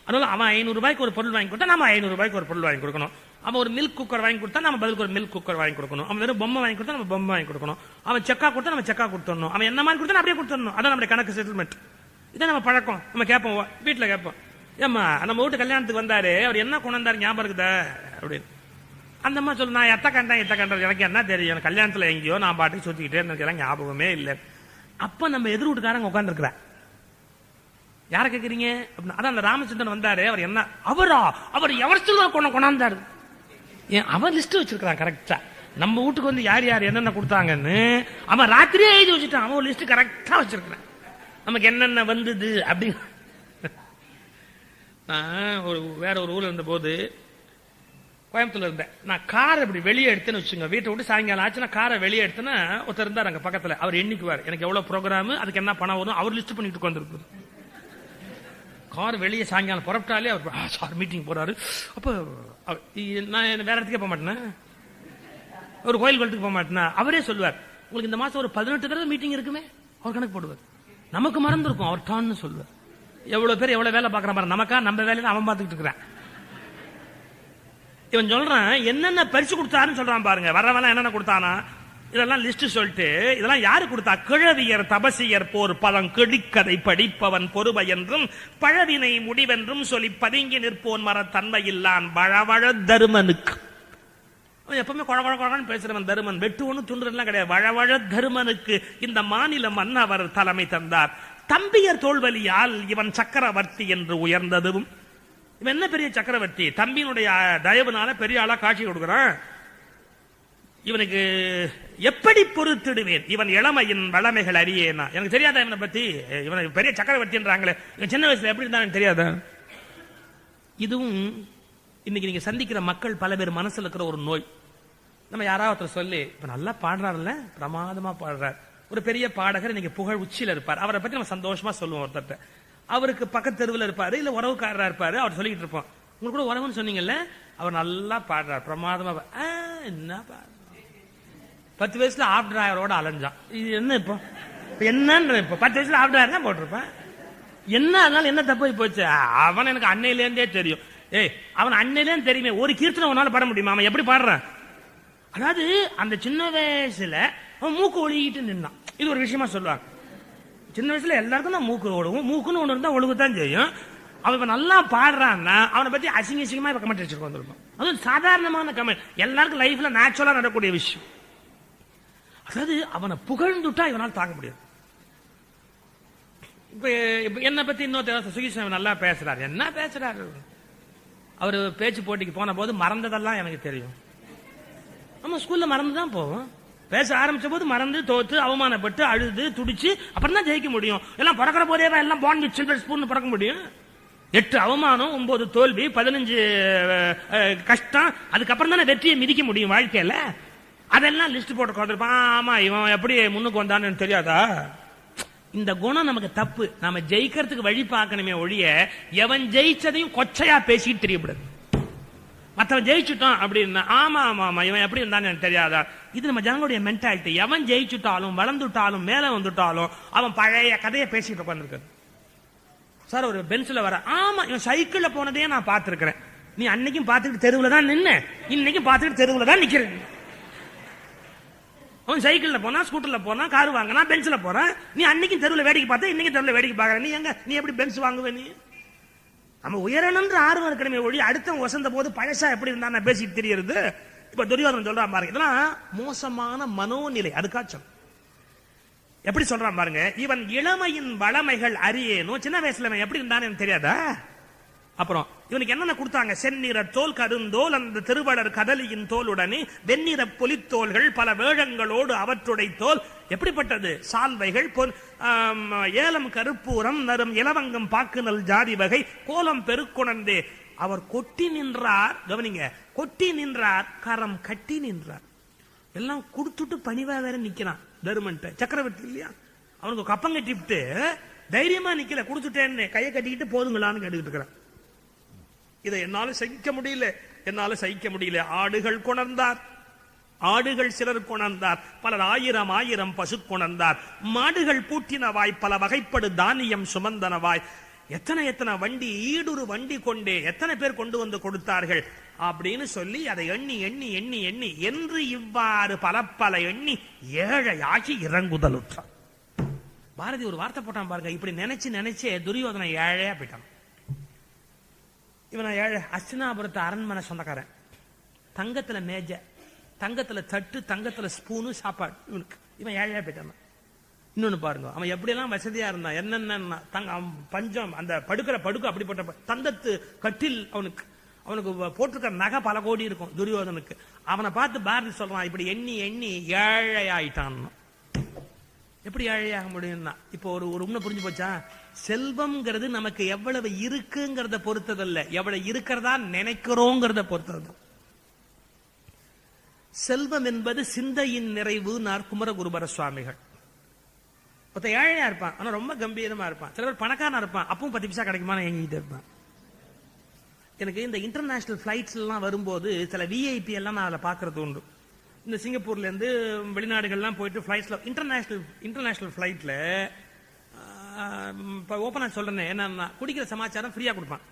அதனால அவன் ₹500 ஒரு பொருள் வாங்கி கொடுத்தா நம்ம ₹500 ஒரு பொருள் வாங்கி கொடுக்கணும். அவன் ஒரு மில்க் குக்கர் வாங்கி கொடுத்தா நம்ம பதிலுக்கு ஒரு மில்க் குக்கர் வாங்கி கொடுக்கணும். அவன் வெறும் பொம்மை வாங்கி கொடுத்தா நம்ம பொம்மை வாங்கி கொடுக்கணும். அவன் செக்கா கொடுத்தா நம்ம செக்கா கொடுத்துடணும். அவன் என்ன மாதிரி கொடுத்தா அப்படியே கொடுத்துடணும். அதான் நம்ம கணக்கு செட்டில்மெண்ட். இதான் நம்ம பழக்கம். நம்ம கேட்போம், வீட்டுல கேட்போம், ஏம்மா நம்ம வீட்டு கல்யாணத்துக்கு வந்தாரு, அவர் என்ன கொண்டு வந்தாரு ஞாபகம் இருக்குதா அப்படின்னு. அந்த அம்மா சொல்லு, நான் எத்த கண்டேன் எனக்கு என்ன தெரியும், எனக்கு கல்யாணத்துல எங்கேயோ நான் பாட்டுக்கு சுத்திக்கிட்டே எனக்கு ஞாபகமே இல்லை. அப்ப நம்ம எதிர் வீட்டுக்காரங்க உட்கார்ந்து இருக்கிற யார கேக்குறீங்க அப்படின்னா, அதான் அந்த ராமச்சந்திரன் வந்தாரு, அவர் என்ன அவர் எவர் சொல்ல கொண்டாந்தாரு, அவன் லிஸ்ட் வச்சிருக்கான் கரெக்டா. நம்ம வீட்டுக்கு யார் யார் என்னென்ன கொடுத்தாங்கன்னு அவன் ராத்திரியே எழுதி வச்சுட்டான். அவன் லிஸ்ட் கரெக்டா வச்சிருக்கான், நமக்கு என்னென்ன வந்தது அப்படின்னு. நான் வேற ஒரு ஊர்ல இருந்த போது கோயம்புத்தூர்ல இருந்தேன். நான் காரை இப்படி வெளியே எடுத்தேன்னு வச்சுங்க, வீட்டை விட்டு சாயங்காலம் ஆச்சுன்னா காரை வெளியே எடுத்தேன்னா ஒருத்தர் இருந்தார் அங்க பக்கத்துல. அவர் எண்ணிக்குவார் எனக்கு எவ்வளவு ப்ரோக்ராம், அதுக்கு என்ன பணம் வரும், அவர் லிஸ்ட் பண்ணிட்டு உட்காந்துருப்பாரு. கார் வெளியே சாயங்காலம் புறப்பட்டாலே அவர் சார் மீட்டிங் போறாரு. அப்ப நான் வேற இடத்துக்கே போக மாட்டேன்னா, ஒரு கோயில் குளத்துக்கு போக மாட்டேன்னா அவரே சொல்லுவார் உங்களுக்கு இந்த மாசம் ஒரு 18 தடவை மீட்டிங் இருக்குமே, அவர் கணக்கு போடுவார். நமக்கு மறந்து இருக்கும், அவர் டான்னு சொல்லுவார். எவ்வளவு பேர் எவ்வளவு வேலை பாக்குற பாரு, நமக்கா நம்ம வேலையை அவன் பார்த்துக்கிட்டு இருக்கிறான். இவன் சொல்றான் என்னென்ன பரிசு கொடுத்தாருன்னு சொல்றான் பாருங்க. வரவெல்லாம் என்னென்ன கொடுத்தானா இதெல்லாம் லிஸ்ட் சொல்லிட்டு, இதெல்லாம் யாரு கொடுத்தா, கிழவியர் தபசியர் போர் பதம் கிடிக்கதை படிப்பவன் பொறுமை என்றும் பழவினை முடிவென்றும் சொல்லி பதுங்கி நிற்போன் மரத்தன்மை இல்லான் வழவழ தருமனுக்கு. எப்பவுமே குழகுழன்னு பேசுறவன் தருமன், வெட்டு ஒண்ணு துண்டுலாம் கிடையாது. வழவழ தருமனுக்கு இந்த மாநில மன்னவர் தலைமை தந்தார். தம்பியர் தோல்வலியால் இவன் சக்கரவர்த்தி என்று உயர்ந்ததும். இவன் என்ன பெரிய சக்கரவர்த்தி, தம்பியினுடைய தயவுனால பெரிய ஆளா காட்சி கொடுக்கிறான். இவனுக்கு எப்படி பொறுத்திடுவேன், இவன் இளமையின் வளமைகள் அறியேனா. எனக்கு தெரியாதா இவனை பத்தி, இவன் பெரிய சக்கரவர்த்தின்றாங்களே, இவன் சின்ன வயசுல எப்படி இருந்தான்னு தெரியாதா. இதுவும் இன்னைக்கு நீங்க சந்திக்கிற மக்கள் பல பேர் மனசுல இருக்கிற ஒரு நோய். நம்ம யாராவது சொல்லி இப்ப நல்லா பாடுறாருல்ல, பிரமாதமா பாடுறார், ஒரு பெரிய பாடகர் இன்னைக்கு புகழ் உச்சியில இருப்பார், அவரை பத்தி நம்ம சந்தோஷமா சொல்லுவோம். ஒருத்தட்ட அவருக்கு பக்கத்து தெருவில் இருப்பாரு, இல்ல உறவுக்காரரா இருப்பாரு, அவர் சொல்லிட்டு இருப்போம். உங்களுக்கு கூட உறவுன்னு சொன்னீங்கல்ல, அவர் நல்லா பாடுறார் பிரமாதமா. என்ன பாடுற 10 வயசுல ஆஃப் டிராயரோட அலைஞ்சான். இது என்ன இப்போ என்னன்ற, இப்போ 10 வயசுல ஆஃப் டிராயர் தான் போட்டிருப்பேன். என்ன அதனால என்ன தப்பு போச்சு. அவன் எனக்கு அன்னையிலேருந்தே தெரியும். அவன் அன்னையிலே தெரியுமே, ஒரு கீர்த்தனை உன்னால பாட முடியுமா, அவன் எப்படி பாடுறான். அதாவது அந்த சின்ன வயசுல அவன் மூக்கு ஒழுகிட்டு நின்னான். இது ஒரு விஷயமா சொல்லுவாங்க. சின்ன வயசுல எல்லாருக்கும் தான் மூக்கு ஒழுகும், மூக்குன்னு ஒண்ணு இருந்தா ஒழுகுத்தான் செய்யும். அவன் இப்ப நல்லா பாடுறான்னா அவனை பத்தி அசிங்க அசிங்கமா கமெண்ட் வச்சிருக்க வந்திருக்கும். அது சாதாரணமான கமெண்ட், எல்லாருக்கும் லைஃப்ல நேச்சுரலா நடக்கக்கூடிய விஷயம். அதாவது அவனை புகழ்ந்துட்டா இவனால் தாங்க முடியாது. இப்ப என்ன பத்தி இன்னொருத்தர் சுகிஸ்வாமி நல்லா பேசுறாரு. என்ன பேசுறாரு அவரு, பேச்சு போட்டிக்கு போன போது மறந்ததெல்லாம் எனக்கு தெரியும். நம்ம ஸ்கூல்ல மறந்துதான் போவோம். பேச ஆரம்பிச்ச போது மறந்து தோத்து அவமானப்பட்டு அழுது துடிச்சு அப்புறம் தான் ஜெயிக்க முடியும். எல்லாம் பிறக்கிற போதே எல்லாம் பாண்ட் வித் சில்வர் ஸ்பூன் பிறக்க முடியும். 8 அவமானம், 9 தோல்வி, 15 கஷ்டம், அதுக்கப்புறம் தானே வெற்றியை மிதிக்க முடியும் வாழ்க்கையில. அதெல்லாம் லிஸ்ட் போட்டு கொடுத்துருப்பான். ஆமா இவன் எப்படி முன்னுக்கு வந்தான்னு தெரியாதா. இந்த குணம் நமக்கு தப்பு. நாம ஜெயிக்கிறதுக்கு வழி பார்க்கணுமே ஒழிய எவன் ஜெயிச்சதையும் கொச்சையா பேசிட்டு தெரியக்கூடாது. மற்றவன் ஜெயிச்சுட்டான் அப்படின்னா ஆமா ஆமா ஆமா இவன் எப்படி இருந்தான்னு எனக்கு தெரியாதா. இது நம்ம ஜனங்களுடைய மென்டாலிட்டி. எவன் ஜெயிச்சுட்டாலும் வளர்ந்துட்டாலும் மேல வந்துட்டாலும் அவன் பழைய கதையை பேசிட்டு உட்காந்துருக்காரு. சார் ஒரு பென்சில் வர, ஆமா இவன் சைக்கிள்ல போனதே நான் பார்த்திருக்கிறேன். நீ அன்னைக்கும் பார்த்துக்கிட்டு தெருவில் தான் நின்ன, இன்னைக்கும் பார்த்துக்கிட்டு தெருவில் தான் நிக்கிறேன். அவன் சைக்கிள்ல போனா, ஸ்கூட்டர்ல போனா, கார் வாங்கினா, பென்ஸ்ல போறான். நீ அன்னைக்கும் தெருவில் வேடிக்கை பார்த்த, இன்னைக்கு தெருவில் வேடிக்கை பார்க்கற. நீ எப்படி பென்ஸ் வாங்குவே. நீ நம்ம உயரணும்ன்ற ஆர்வம் இருக்கணுமே ஒழி அடுத்தவன் வசந்த போது பழசா எப்படி இருந்தா நான் பேசிட்டு தெரியுது. இப்ப துரியோதனன் சொல்றான் பாருங்க, இதெல்லாம் மோசமான மனோநிலை. அதுக்காச்சும் எப்படி சொல்றான் பாருங்க, இவன் இளமையின் வளமைகள் அறியேனும். சின்ன வயசுல எப்படி இருந்தான்னு எனக்கு தெரியாதா. அப்புறம் இவனுக்கு என்னென்ன கொடுத்தாங்க, செந்நிற தோல், கருந்தோல், அந்த திருவளர் கதலியின் தோலுடனே வெண்ணிற பொலித்தோல்கள், பல வேழங்களோடு அவற்றுடைய தோல். எப்படிப்பட்டது, சால்வைகள், ஏலம் கருப்பூரம், நரும் இலவங்கம், பாக்குநல் ஜாதி வகை, கோலம் பெருக்குணர்ந்தே. அவர் கொட்டி நின்றார். கவனிங்க, கொட்டி நின்றார், கரம் கட்டி நின்றார். எல்லாம் கொடுத்துட்டு பணிவா வேற நிக்கிறான் தருமன்ட்ட. சக்கரவர்த்தி இல்லையா, அவனுக்கு கப்பம் கட்டிவிட்டு தைரியமா நிக்கல, கொடுத்துட்டேன்னு கையை கட்டிக்கிட்டு போதுங்களான்னு கேட்டுக்கிட்டு இருக்கிறான். இதை என்னால சகிக்க முடியல, என்னால சகிக்க முடியல. ஆடுகள் கொணர்ந்தார், ஆடுகள் சிலர் கொணர்ந்தார், பலர் ஆயிரம் ஆயிரம் பசு கொணர்ந்தார். மாடுகள் பூட்டினவாய், பல வகைப்படு தானியம் சுமந்தனவாய். எத்தனை எத்தனை வண்டி, ஈடுரு வண்டி கொண்டே எத்தனை பேர் கொண்டு வந்து கொடுத்தார்கள் அப்படின்னு சொல்லி அதை எண்ணி எண்ணி எண்ணி எண்ணி என்று இவ்வாறு பல பல எண்ணி ஏழையாகி இறங்குதலுற்றான். பாரதி ஒரு வார்த்தை போட்டான் பாருங்க, இப்படி நினைச்சு நினைச்சே துரியோதனை ஏழையா போயிட்டான். இவன் ஏழை, அஸ்தினாபுரத்து அரண்மனை சொந்தக்காரன், தங்கத்துல மேஜ, தங்கத்துல தட்டு, தங்கத்துல ஸ்பூனு, சாப்பாடு. இவனுக்கு இவன் ஏழையா போயிட்டான். இன்னொன்னு பாருங்க, அவன் எப்படி எல்லாம் வசதியா இருந்தான், என்னென்ன பஞ்சம், அந்த படுக்கிற படுக்க அப்படிப்பட்ட தந்தத்து கட்டில். அவனுக்கு போட்டிருக்கிற நகை பல கோடி இருக்கும் துரியோதனுக்கு. அவனை பார்த்து பாரதி சொல்றான், இப்படி எண்ணி எண்ணி ஏழையாயிட்டான். எப்படி ஏழையாக முடியும்னா, இப்போ ஒரு உண்மை புரிஞ்சு போச்சா? செல்வம்ங்கிறது நமக்கு எவ்வளவு இருக்குங்கிறத பொறுத்ததல்ல, எவ்வளவு இருக்கிறதா நினைக்கிறோங்கிறத பொறுத்தது. செல்வம் என்பது சிந்தையின் நிறைவு. குமரகுருபர சுவாமிகள் ஒருத்த ஏழையா இருப்பான், ஆனா ரொம்ப கம்பீரமா இருப்பான். சில பேர் பணக்காரனா இருப்பான், அப்பவும் 10 பைசா கிடைக்குமான்னு எங்கிட்ட இருப்பான். எனக்கு இந்த இன்டர்நேஷனல் பிளைட்ஸ் எல்லாம் வரும்போது சில விஐபி எல்லாம் நான் அதில் பாக்குறது உண்டு. இந்த சிங்கப்பூர்ல இருந்து வெளிநாடுகள்லாம் போயிட்டு பிளைட்ஸ்ல இன்டர்நேஷனல் பிளைட்ல ஓப்பனா சொல்றேன், என்னன்னா குடிக்கிற சமாச்சாரம் ஃப்ரீயா கொடுப்பான்.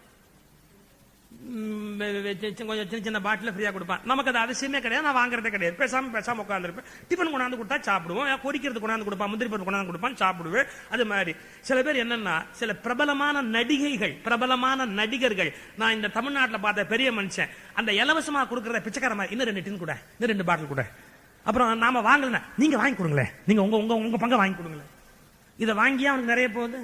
கொஞ்சம் சின்ன சின்ன பாட்டில் ஃப்ரீயா கொடுப்பான். நமக்கு அது அவசியமே கிடையாது, நான் வாங்குறதே கிடையாது. பேசாம உட்காந்துருப்பேன். டிஃபன் கொண்டாந்து கொடுத்தா சாப்பிடுவோம், பொரிக்கிறது கொண்டாந்து கொடுப்பான், முந்திரி பருப்பு கொண்டாந்து கொடுப்பான், சாப்பிடுவேன். அது மாதிரி சில பேர் என்னன்னா, சில பிரபலமான நடிகைகள், பிரபலமான நடிகர்கள், நான் இந்த தமிழ்நாட்டில் பார்த்த பெரிய மனுஷன், அந்த இலவசமா கொடுக்கறத பிச்சைக்கார மாதிரி, இன்னும் 2 டின் கூட, இன்னும் 2 பாட்டில் கூட, அப்புறம் நாம வாங்கல, நீங்க வாங்கி கொடுங்களேன், நீங்க உங்க பங்க வாங்கி கொடுங்களேன். இதை வாங்கியா அவனுக்கு நிறைய போகுது.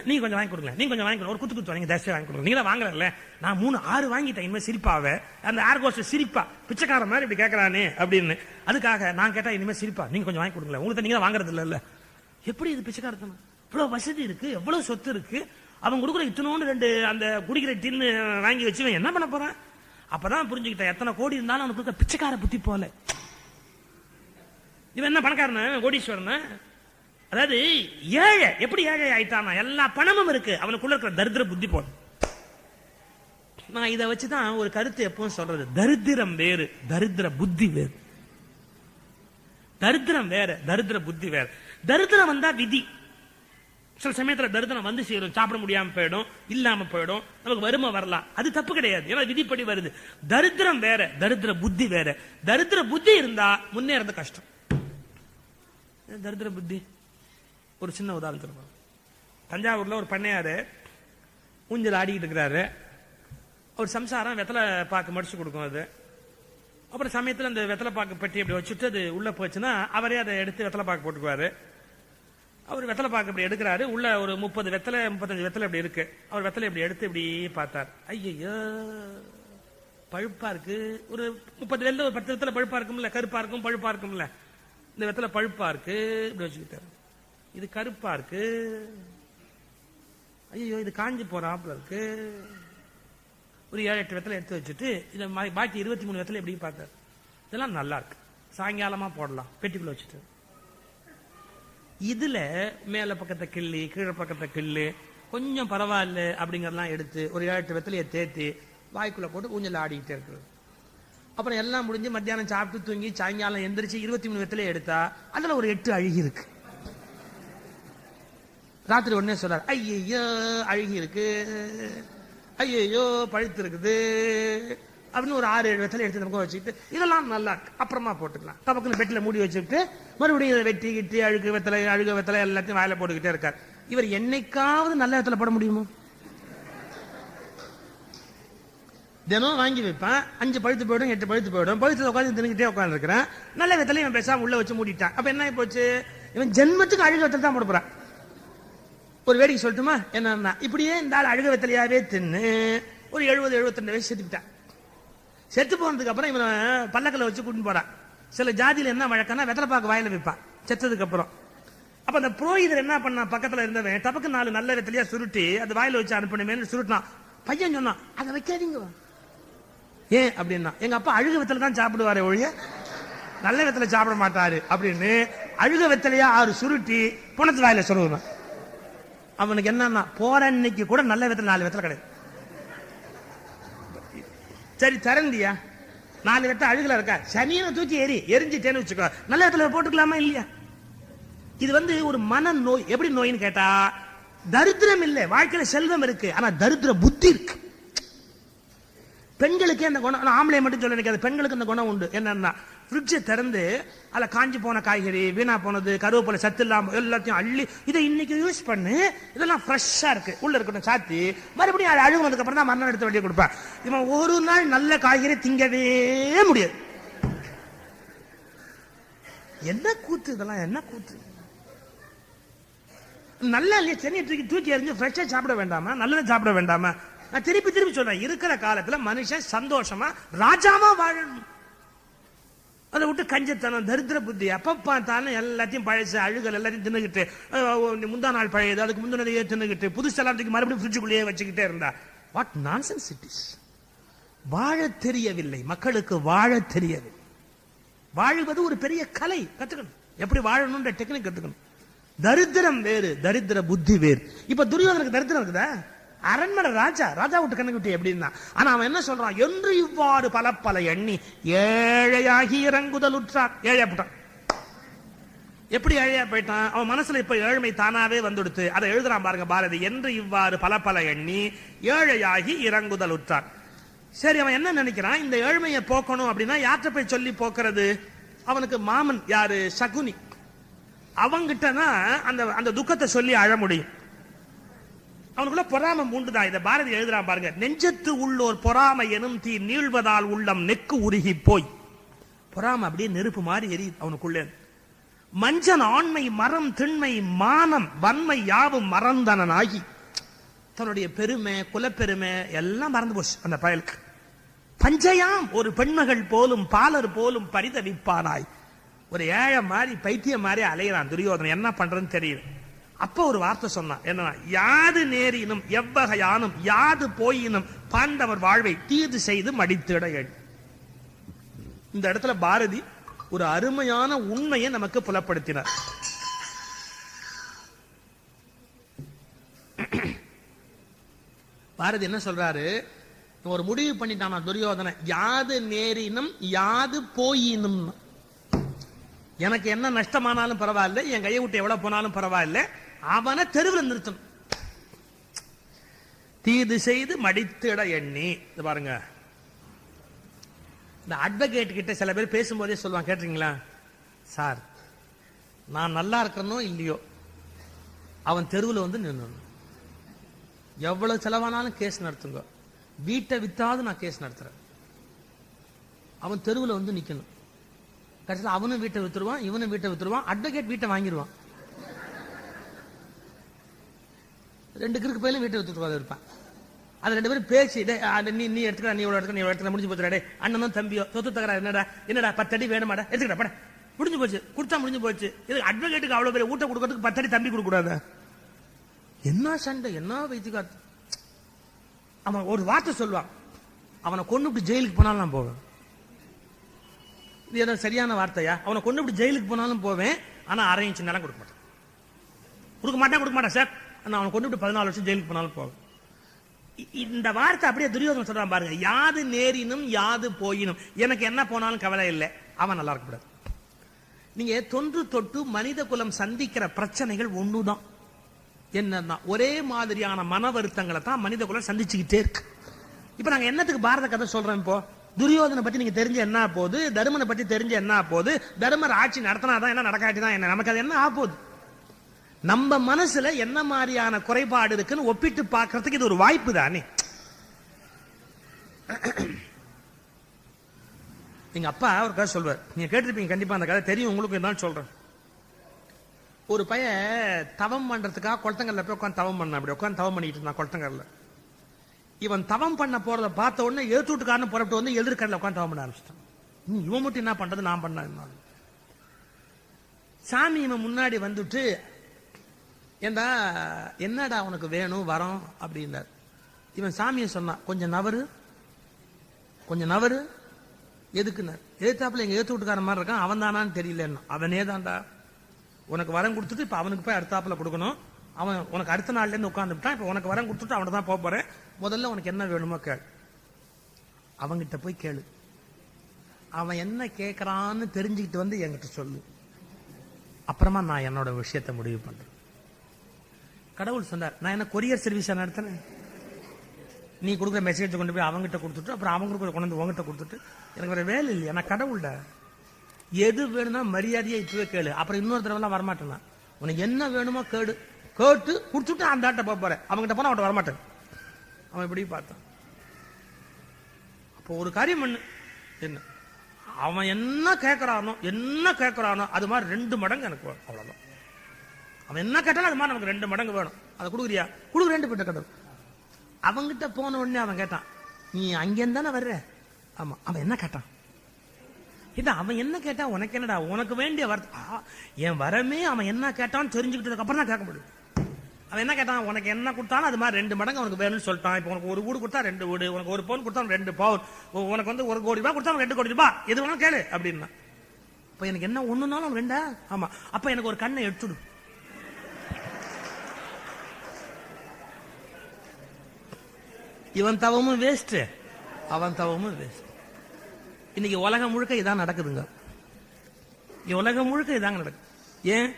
நீங்க கொஞ்சம் வாங்கி கொடுங்க, நீங்க கொஞ்சம் வாங்கி கொடுங்க, ஒரு குத்து நீங்க தயவுசெய்து வாங்கி கொடுங்க. நீங்க வாங்கல, நான் 3 6 வாங்கிட்டேன், இனிமே சிரிப்பாவே. அந்த ஏர்கோஸ்ட் சிரிப்பா, பிச்சைக்கார மாதிரி இப்படி கேட்கறானே அப்படின்னு. அதுக்காக நான் கேட்டா இனிமே சிரிப்பா, நீங்க கொஞ்சம் வாங்கி கொடுங்களேன், உங்களுக்கு நீங்க வாங்குறது இல்ல. எப்படி இது பிச்சைக்காரத்தனம்? இவ்வளவு வசதி இருக்கு, எவ்வளவு சொத்து இருக்கு, அவன் கொடுக்குற இத்தனோண்டு 2 அந்த குடிக்கிற டின்னு வாங்கி வச்சு என்ன பண்ண போறான்? அப்பதான் புரிஞ்சுக்கிட்டேன், எத்தனை கோடி இருந்தாலும் அவனுக்கு கொடுக்க பிச்சைக்கார புத்தி போல. இவன் என்ன பணக்காரன், கோடீஸ்வரன்? அதாவது ஏழை எப்படி ஏழை ஆயிட்டானா, எல்லா பணமும் இருக்கு, அவனுக்குள்ள இருக்கிற தரித்திர புத்தி போல. நான் இதை வச்சுதான் ஒரு கருத்து எப்பவும் சொல்றது, தரித்திரம் வேறு, தரித்திர புத்தி வேறு. தரித்திரம் வேற, தரித்திர புத்தி வேற. தரித்திரம் வந்தா விதி. சில சமயத்துல தரித்திரம் வந்து சேரும், சாப்பிட முடியாம போயிடும், இல்லாம போயிடும், நமக்கு வறுமை வரலாம், அது தப்பு கிடையாது, ஏன்னா விதிப்படி வருது. தரித்திரம் வேற, தரித்திர புத்தி வேற. தரித்திர புத்தி இருந்தா முன்னேறது கஷ்டம். தரித்திர புத்தி ஒரு சின்ன உதாரணம். தஞ்சாவூர்ல ஒரு பண்ணையாரு ஊஞ்சல் ஆடிக்கிட்டு இருக்கிறாரு. ஒரு சம்சாரம் வெத்தலை பாக்கு மடிச்சு கொடுக்கும். அது அப்புறம் சமயத்தில் அந்த வெத்தலை பாக்கு பெட்டி அப்படி வச்சுட்டு அது உள்ள போச்சுன்னா அவரே அதை எடுத்து வெத்தலை பாக்கு போட்டுக்குவாரு. அவர் வெத்தலை பாக்கு இப்படி எடுக்கிறாரு, உள்ள ஒரு 30 வெத்தலை 35 வெத்தலை இப்படி இருக்கு. அவர் வெத்தலை இப்படி எடுத்து இப்படி பார்த்தார். ஐயோ பழுப்பா இருக்கு. ஒரு 30 வெத்தலை, ஒரு 10 வெத்தலை பழுப்பா இருக்கும்ல, கருப்பா இருக்கும், பழுப்பா இருக்கும்ல. இந்த வெத்தலை பழுப்பா இருக்கு, இப்படி வச்சுக்கிட்டாரு. இது கருப்பா இருக்கு, ஐயோ இது காஞ்சி போறாப்புல இருக்கு. ஒரு 7-8 வெத்தலை எடுத்து வச்சுட்டு இதை பாக்கி 23 வெத்தலை எப்படி பார்த்தாரு. இதெல்லாம் நல்லா இருக்கு, சாயங்காலமா போடலாம், பெட்டிக்குள்ள வச்சுட்டு. இதுல மேல பக்கத்தை கிள்ளி கீழே பக்கத்தை கிள்ளு கொஞ்சம் பரவாயில்ல அப்படிங்கறதெல்லாம் எடுத்து ஒரு 7-8 வெத்தலையை தேத்தி வாய்க்குள்ள போட்டு ஊஞ்சல் ஆடிக்கிட்டே இருக்கிறது. அப்புறம் எல்லாம் முடிஞ்சு மத்தியானம் சாப்பிட்டு தூங்கி சாயங்காலம் எந்திரிச்சு 23 வெத்தலையை எடுத்தா அதுல ஒரு 8 அழுகி இருக்கு. ராத்திரி உடனே சொல்றாரு, ஐயோ அழுகி இருக்கு, ஐயோ பழுத்து இருக்குது அப்படின்னு ஒரு 6-7 வெத்தலை எடுத்து நமக்கு வச்சுக்கிட்டு இதெல்லாம் நல்லா இருக்கு, அப்புறமா போட்டுக்கலாம். டபக்குன்னு பெட்டில மூடி வச்சுக்கிட்டு மறுபடியும் இதை வெட்டி கிட்டி அழுகு வெத்தலை எல்லாத்தையும் வாயில போட்டுக்கிட்டே இருக்காரு. இவர் என்னைக்காவது நல்ல வெத்தலை போட முடியுமோ? தினம் வாங்கி வைப்பேன், 5 பழுத்து போயிடும், 8 பழுத்து போயிடும். பழுத்து உட்காந்து தின்னுக்கிட்டே உட்காந்து இருக்கிறேன். நல்ல வெத்தலை இவன் பேசாம உள்ள வச்சு மூடிட்டான். அப்ப என்ன போச்சு, இவன் ஜென்மத்துக்கு அழுகு வெத்தலை தான் போட போறான். ஒரு வேடிக்கை சொல்லட்டுமா, என்னன்னா இப்படியே இந்த ஆள் அழுக வெத்தலையாவே தின்னு ஒரு 70-72 வயசு செத்துக்கிட்டான். செத்து போனதுக்கு அப்புறம் இவன் பல்லக்கில் வச்சு கூட்டிட்டு போறான். சில ஜாதியில என்ன வழக்கம்னா வெத்தலை பாக்கு வாயில வைப்பான் செத்ததுக்கு அப்புறம். அப்ப அந்த புரோகிதர் என்ன பண்ணா, பக்கத்துல இருந்தவன் டபக்கு 4 நல்ல வெத்தலையா சுருட்டி அது வாயில வச்சு அனுப்பணுமே சுருட்டான். பையன் சொன்னான், அதை வைக்காதீங்க. ஏன் அப்படின்னா, எங்க அப்பா அழுக வெத்தலை தான் சாப்பிடுவாரு ஒழிய நல்ல வெத்தலை சாப்பிட மாட்டாரு அப்படின்னு அழுக வெத்தலையா 6 சுருட்டி புணத்து வாயில சொல்லுவான். அவனுக்கு என்னன்னா, போற அன்னைக்கு கூட நல்ல வெத்தலை 4 வெத்தலை கிடையாது. சரி திறந்தியா 4 வெத்தலை அழுகல இருக்கா, சனியனை தூக்கி எரிஞ்சிட்டேன்னு வச்சுக்கோ, நல்ல வெத்தலை போட்டுக்கலாமா இல்லையா? இது ஒரு மன நோய். எப்படி நோயின்னு கேட்டா, தரித்திரம் இல்லை, வாழ்க்கையில செல்வம் இருக்கு, ஆனா தரித்திர புத்தி இருக்கு. பெண்களுக்கே அந்த குணம், ஆம்பளை மட்டும் சொல்ல நினைக்காது, பெண்களுக்கு அந்த குணம் உண்டு. என்னன்னா, ஃப்ரிட்ஜை திறந்து அதுல காஞ்சி போன காய்கறி, வீணா போனது, கருவேப்பிலை, சத்து இல்லாம எல்லாத்தையும் அள்ளி இதை இன்னைக்கு யூஸ் பண்ணு, இதெல்லாம் ஃப்ரெஷ்ஷா இருக்கு உள்ள இருக்கட்டும் சாத்தி மறுபடியும் அழுகுனதுக்கு அப்புறம் தான் மரணம் எடுத்து வெளியே கொடுப்பேன். இவன் ஒரு நாள் நல்ல காய்கறி திங்கவே முடியாது. என்ன கூத்து இதெல்லாம், என்ன கூத்து? நல்லா இல்லையா, சென்னை தூக்கி எறிஞ்சு ஃப்ரெஷ்ஷா சாப்பிட வேண்டாமா, நல்லதை சாப்பிட வேண்டாமா? நான் திருப்பி சொல்றேன், இருக்கிற காலத்துல மனுஷன் சந்தோஷமா ராஜாவா வாழணும். அதை விட்டு கஞ்சத்தனம், தரித்திர புத்தி, அப்ப பார்த்தாலும் எல்லாத்தையும் பழசு அழுகல் எல்லாத்தையும் தின்னுகிட்டு, முந்தா நாள் பழையது, அதுக்கு முந்தினதையே தின்னுகிட்டு, புதுசெல்லாத்துக்கு மறுபடியும் ஃப்ரிட்ஜுக்குள்ளேயே வச்சுக்கிட்டே இருந்தா வாட் நான்சென்ஸ் இட் இஸ். வாழ தெரியவில்லை மக்களுக்கு, வாழ தெரியவில்லை. வாழ்வது ஒரு பெரிய கலை, கத்துக்கணும். எப்படி வாழணும்ன்ற டெக்னிக் கத்துக்கணும். தரித்திரம் வேறு, தரித்திர புத்தி வேறு. இப்ப துரியோதனுக்கு தரித்திரம் இருக்குதா? அரண்மனை ராஜா விட்டு கண்ணு விட்டு எப்படின்னா, ஆனா அவன் என்ன சொல்றான், என்று இவ்வாறு பல பல எண்ணி ஏழையாகி இறங்குதல் உற்றார். ஏழையா போட்டான். எப்படி ஏழையா போயிட்டான்? அவன் மனசுல இப்ப ஏழ்மை தானாவே வந்துடுத்து. அதை எழுதுறான் பாருங்க பாரதி. என்று இவ்வாறு பல பல எண்ணி ஏழையாகி இறங்குதல் உற்றார். சரி, அவன் என்ன நினைக்கிறான், இந்த ஏழ்மையை போக்கணும் அப்படின்னா யார்கிட்ட போய் சொல்லி போக்குறது? அவனுக்கு மாமன் யாரு? சகுனி. அவங்கிட்டனா அந்த துக்கத்தை சொல்லி அழ முடியும். அவனுக்குள்ள பொறாமை மூண்டுதான். இதை பாரதி எழுதுறான் பாருங்க. நெஞ்சத்து உள்ளோர் பொறாமை எனும் தீ நீள்வதால் உள்ளம் நெக்கு உருகி போய். பொறாமை அப்படியே நெருப்பு மாதிரி எரியுது அவனுக்குள்ளே. மஞ்சன் ஆண்மை மரம் திண்மை மானம் வன்மை யாவும் மறந்தனாகி, தன்னுடைய பெருமை குலப்பெருமை எல்லாம் மறந்து போச்சு அந்த பயலுக்கு. பஞ்சையாம் ஒரு பெண்மகள் போலும் பாலர் போலும் பரிதவிப்பானாய். ஒரு ஏழை மாதிரி பைத்தியம் மாதிரி அலையிறான் துரியோதனன். என்ன பண்றதுன்னு தெரியல. அப்ப ஒரு வார்த்தை சொன்னான். என்ன? யாது நேரினும் எவ்வகையானும் யாது போயினும் பாண்டவர் வாழ்வை தீது செய்து மடித்திட எண். இந்த இடத்துல பாரதி ஒரு அருமையான உண்மையை நமக்கு புலப்படுத்தினார். பாரதி என்ன சொல்றாரு, ஒரு முடிவு பண்ணிட்டான் துரியோதன. யாது நேரினும் யாது போயினும், எனக்கு என்ன நஷ்டமானாலும் பரவாயில்ல, என் கையை விட்டு எவ்வளவு போனாலும் பரவாயில்ல, அவனை தெருவில் நிறுத்தணும். தீது செய்து மடித்திட எண்ணி. பாருங்க, இந்த அட்வொகேட் கிட்ட சில பேர் பேசும்போதே சொல்லுவாங்க, கேட்டீங்களா சார், நான் நல்லா இருக்கனோ இல்லையோ அவன் தெருவில் வந்து நின்று, எவ்வளவு செலவானாலும் கேஸ் நடத்துங்க, வீட்டை வித்தாவது நான் கேஸ் நடத்துறேன், அவன் தெருவில் வந்து நிக்கணும். கடைசியில் அவனும் வீட்டை வித்துருவான், இவனும் வீட்டை வித்துருவான், அட்வொகேட் வீட்டை வாங்கிடுவான். ரெண்டு கிருக்கு பையிலும் வீட்டை வித்துட்டு இருப்பான். அது ரெண்டு பேரும் பேசி, நீ எடுத்துக்க, நீ எடுத்துக்க, முடிஞ்சு போச்சு. அண்ணனும் தம்பியோ சொத்து தகரா, என்னடா 10 அடி வேணுமாடா, எடுத்துக்கிட்ட பட, முடிஞ்சு போச்சு, கொடுத்தா முடிஞ்சு போச்சு. இது அட்வொகேட்டுக்கு அவ்வளவு பேர் ஊட்ட கொடுக்கறதுக்கு 10 அடி தம்பி கொடுக்க கூடாது. என்ன சண்டை, என்ன வைத்தியக்கார. அவன் ஒரு வார்த்தை சொல்லுவான், அவனை கொண்டு ஜெயிலுக்கு போனாலும் நான் போவேன். இது ஏதாவது சரியான வார்த்தையா? அவனை கொண்டு ஜெயிலுக்கு போனாலும் போவேன், ஆனா 1/2 இன்ச் நேரம் கொடுக்க மாட்டேன் சார். அவனை கொண்டு 14 வருஷம் ஜெயிலுக்கு போனாலும் போவேன். இந்த வார்த்தை அப்படியே துரியோதனன் சொல்றான் பாருங்க. யாது நேரினும் யாது போயினும், எனக்கு என்ன போனாலும் கவலை இல்லை, அவன் நல்லா இருக்கக்கூடாது. நீங்க தொன்று தொட்டு மனித குலம் சந்திக்கிற பிரச்சனைகள் ஒண்ணுதான். என்னன்னா, ஒரே மாதிரியான மன வருத்தங்களை தான் மனித குலம் சந்திச்சுக்கிட்டே இருக்கு. இப்ப நாங்க என்னத்துக்கு பாரத கதை சொல்றோம்? இப்போ துரியோதனை பத்தி நீங்க தெரிஞ்ச என்ன போகுது, தர்மனை பத்தி தெரிஞ்ச என்ன போகுது, தர்மர் ஆட்சி நடத்தினாதான் என்ன, நடக்காட்டிதான் என்ன, நமக்கு அது என்ன ஆகுது? நம்ம மனசுல என்ன மாதிரியான குறைபாடு இருக்குன்னு ஒப்பிட்டு பார்க்கறதுக்கு இது ஒரு வாய்ப்பு தானே. எங்க அப்பா ஒரு கதை சொல்வார், நீங்க கேட்டிருப்பீங்க கண்டிப்பா, அந்த கதை தெரியும் உங்களுக்கு, என்ன சொல்றேன். ஒரு பையன் தவம் பண்றதுக்காக குளத்தங்கல்ல போய் உட்காந்து தவம் பண்ண, அப்படி உட்காந்து தவம் பண்ணிட்டு இருந்தான் குளத்தங்கல்ல. இவன் தவம் பண்ண போறத பார்த்த உடனே எழுத்துட்டுக்காரன்னு புறப்பட்டு வந்து எதிர்கடல உட்காந்து தவம் பண்ண ஆரம்பிச்சிட்டான். இவன் மட்டும் என்ன பண்றது, நான் பண்ண. சாமி இவன் முன்னாடி வந்துட்டு, ஏண்டா என்னடா உனக்கு வேணும் வரோம் அப்படின்னார். இவன் சாமியை சொன்னான், கொஞ்சம் நவரு. எதுக்குன்னார். எழுத்தாப்புல எங்க எழுத்து வீட்டுக்கார மாதிரி இருக்கான், அவன் தானான்னு தெரியல. அவனே தான்டா, உனக்கு வரம் கொடுத்துட்டு இப்ப அவனுக்கு போய் அடுத்தாப்புல கொடுக்கணும். அவன் உனக்கு அடுத்த நாள்ல இருந்து உட்கார்ந்துட்டான், இப்ப உனக்கு வரம் கொடுத்துட்டு அவனை தான் போறேன். முதல்ல உனக்கு என்ன வேணுமோ கேளு, அவங்கிட்ட போய் கேளு. அவன் என்ன கேட்கறான்னு தெரிஞ்சுக்கிட்டு வந்து என்கிட்ட சொல்லு, அப்புறமா நான் என்னோட விஷயத்தை முடிவு பண்றேன். கடவுள் சொன்னார், நான் என்ன கொரியர் சர்வீஸ் நடத்தினேன்? நீ கொடுக்குற மெசேஜ் கொண்டு போய் அவங்ககிட்ட கொடுத்துட்டு அப்புறம் அவங்க கொண்டு வந்து உங்ககிட்ட கொடுத்துட்டு, எனக்கு வேற வேலை இல்லையா? நான் கடவுள்ட. எது வேணும்னா மரியாதையா இப்பவே கேளு, அப்புறம் இன்னொரு தடவை வரமாட்டேன். உனக்கு என்ன வேணுமோ கேடு, கேட்டு குடுத்துட்டு அந்த ஆட்ட போறேன், அவங்ககிட்ட போனா அவன் வரமாட்டேன். அவன் இப்படி பார்த்தான். அப்போ ஒரு காரியம் பண்ணு, என்ன அவன் என்ன கேட்கறானோ அது மாதிரி 2 மடங்கு எனக்கு வேணும், அவ்வளவுதான். அவன் என்ன கேட்டாலும் அது மாதிரி நமக்கு 2 மடங்கு வேணும். அதை கொடுக்குறியா? கொடுக்குற 2 பேட்ட கடவுள். அவங்கிட்ட போன உடனே அவன் கேட்டான், நீ அங்கேருந்து தானே வர்ற? ஆமா. அவன் என்ன கேட்டான்? இது அவன் என்ன கேட்டா உனக்கு என்னடா, உனக்கு வேண்டிய என் வரமே அவன் என்ன கேட்டான்னு தெரிஞ்சுக்கிட்டதுக்கு அப்புறம் தான் கேட்க முடியும். அவன் என்ன கேட்டான், உனக்கு என்ன கொடுத்தாலும் அது மாதிரி 2 மடங்கு அவனுக்கு வேணும்னு சொல்லிட்டான். இப்போ உனக்கு 1 வீடு கொடுத்தா 2 வீடு, உனக்கு 1 பவுன் கொடுத்தா 2 பவுன், உனக்கு வந்து 1 கோடி ரூபாய் கொடுத்தா 2 கோடி ரூபாய், எது வேணாலும் கேளு அப்படின்னா. அப்ப எனக்கு என்ன ஒண்ணுனாலும் 2. ஆமா, அப்ப எனக்கு ஒரு கண்ணை எடுத்துடு. இவன் தவமும் வேஸ்ட், அவன் தவமும் வேஸ்ட். இன்னைக்கு உலகம் முழுக்க இதான் நடக்குதுங்க. உலகம் முழுக்க இதாங்க நடக்குது. ஏன்?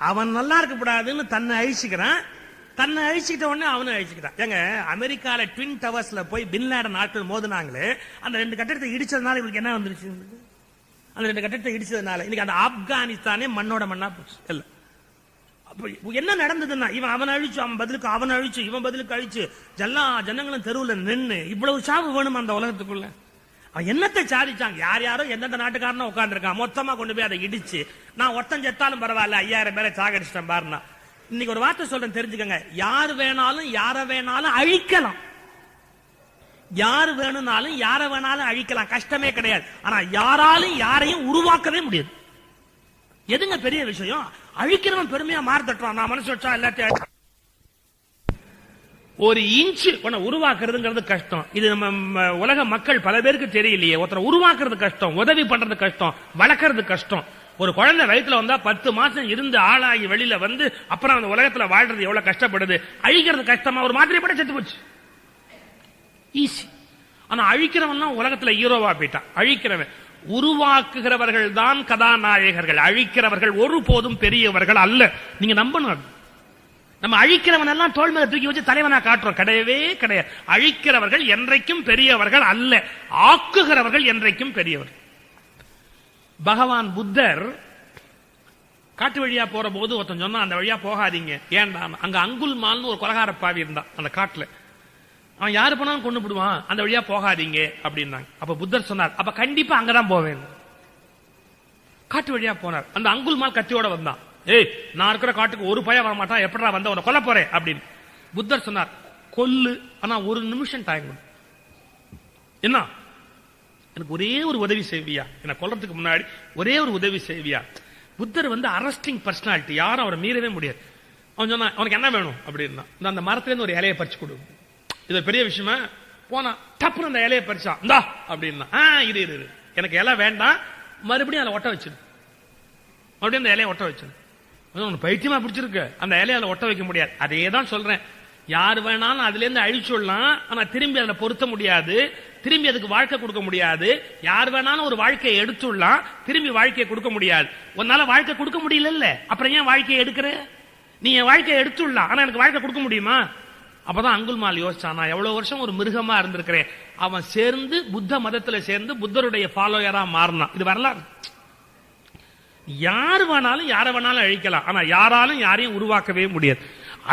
அவன் நல்லா இருக்கக்கூடாதுன்னு தன்னை அழிச்சுக்கிறான், தன்னை அழிச்சுக்கிட்ட உடனே அவனும் அழிச்சுக்கிறான். ஏங்க, அமெரிக்கால ட்வின் டவர்ஸ்ல போய் பின்லேடன் ஆட்கள் மோதினாங்களே, அந்த 2 கட்டடத்தை இடிச்சதுனால இவங்களுக்கு என்ன வந்துருச்சு? அந்த 2 கட்டடத்தை இடிச்சதுனால இன்னைக்கு அந்த ஆப்கானிஸ்தானே மண்ணோட மண்ணா போச்சு. இல்ல, அப்ப என்ன நடந்ததுன்னா, இவன் அவன் அழிச்சு, அவன் பதிலுக்கு அவன் அழிச்சு, இவன் பதிலுக்கு அழிச்சு, எல்லா ஜனங்களும் தெருவுல நின்று இவ்வளவு சாவு வேணும் அந்த உலகத்துக்குள்ள. அவன் என்னத்தை சாதிச்சாங்க? யார் யாரோ எந்தெந்த நாட்டுக்காரனும் உட்கார்ந்து இருக்கான், மொத்தமா கொண்டு போய் அதை இடிச்சு, நான் ஒருத்தன் செத்தாலும் பரவாயில்ல 5000 பேரை சாகடிச்சிட்டேன் பாருனா. இன்னைக்கு ஒரு வார்த்தை சொல்றேன், தெரிஞ்சுக்கங்க. யார் வேணாலும் யார வேணாலும் அழிக்கலாம், யாரு வேணும்னாலும் யார வேணாலும் அழிக்கலாம், கஷ்டமே கிடையாது. ஆனா யாராலும் யாரையும் உருவாக்கவே முடியாது. எதுங்க பெரிய விஷயம்? அழிக்கிறவன் பெருமையா மாறுதட்டுறான், நான் மனசு வச்சா எல்லாத்தையும். 1 இன்ச்சு உருவாக்குறதுங்கிறது கஷ்டம். இது நம்ம உலக மக்கள் பல பேருக்கு தெரியலையே. ஒருத்தரை உருவாக்குறது கஷ்டம், உதவி பண்றது கஷ்டம், வளர்க்கறது கஷ்டம். ஒரு குழந்தை வயிற்றுல வந்தா 10 மாசம் இருந்து ஆளாகி வெளியில வந்து அப்புறம் அந்த உலகத்துல வாழ்றது எவ்வளவு கஷ்டப்படுது. அழிக்கிறது கஷ்டமா? ஒரு மாதிரி பட செத்து போச்சு, ஈஸி. ஆனா அழிக்கிறவன் உலகத்துல ஹீரோவா போயிட்டான். அழிக்கிறவன், உருவாக்குகிறவர்கள் தான் கதாநாயகர்கள், அழிக்கிறவர்கள் ஒருபோதும் பெரியவர்கள் அல்ல. நீங்க நம்பணும். நம்ம அழிக்கிறவன் எல்லாம் தோள் மேல தூக்கி வச்சு தலைவனா காட்டுறோம், கிடையவே கிடையாது. அழிக்கிறவர்கள் என்றைக்கும் பெரியவர்கள் அல்ல, ஆக்குகிறவர்கள் என்றைக்கும் பெரியவர். பகவான் புத்தர் காட்டு வழியா போற போது ஒருத்தன் சொன்னா, அந்த வழியா போகாதீங்க. ஏன்டா? அங்க அங்குல்மால்னு ஒரு கொலகார பாவி இருந்தான் அந்த காட்டுல. அவன் யாரு போனாலும் கொண்டு விடுவான், அந்த வழியா போகாதீங்க அப்படின்னாங்க. அப்ப புத்தர் சொன்னார், அப்ப கண்டிப்பா அங்கதான் போவேன். காட்டு வழியா போனார். அந்த அங்குல்மால் கத்தியோட வந்தான். ஏய், நான் இருக்கிற காட்டுக்கு ஒரு பய வர மாட்டான், எப்படா வந்த உன்னை கொல்ல போறேன் அப்படின்னு. புத்தர் சொன்னார், கொல்லு, ஆனா 1 நிமிஷம் டைம். என்ன? எனக்கு ஒரே ஒரு உதவி செய்வியா? என்ன கொல்றதுக்கு முன்னாடி ஒரே ஒரு உதவி செய்வியா? புத்தர் அரஸ்டிங் பர்சனாலிட்டி, யாரும் அவரை மீறவே முடியாது. அவன் சொன்னா, அவனுக்கு என்ன வேணும் அப்படின்னா, அந்த மரத்துல இருந்து ஒரு இலையை பறிச்சு கொடு. இது பெரிய விஷயமா? போனா டப்புனு அந்த இலையை பறிச்சா, இந்தா அப்படின்னா. இது எனக்கு இலை வேண்டாம், மறுபடியும் அதை ஒட்ட வச்சிரு. மறுபடியும் அந்த இலையை ஒட்ட வச்சிரு. பைத்தியமா பிடிச்சிருக்கு, அந்த இலையால ஒட்ட வைக்க முடியாது. அதே தான் சொல்றேன், யார் வேணாலும் அதுல இருந்து அழிச்சுடலாம், ஆனா திரும்பி அதுல பொருத்த முடியாது, திரும்பி அதுக்கு வாழ்க்கை கொடுக்க முடியாது. யார் வேணாலும் ஒரு வாழ்க்கையை எடுத்துடலாம், திரும்பி வாழ்க்கையை கொடுக்க முடியாது. உன்னால வாழ்க்கை கொடுக்க முடியல, அப்புறம் ஏன் வாழ்க்கையை எடுக்கிற? நீ என் வாழ்க்கையை எடுத்துடலாம், ஆனா எனக்கு வாழ்க்கை கொடுக்க முடியுமா? அப்பதான் அங்குல்மால் யோசிச்சான், நான் எவ்வளவு வருஷம் ஒரு மிருகமா இருந்திருக்கிறேன். அவன் சேர்ந்து புத்த மதத்துல சேர்ந்து புத்தருடைய ஃபாலோயரா மாறினான். இது வரலாறு. யார் வேணாலும் யாரை வேணாலும் அழிக்கலாம், ஆனா யாராலும் யாரையும் உருவாக்கவே முடியாது.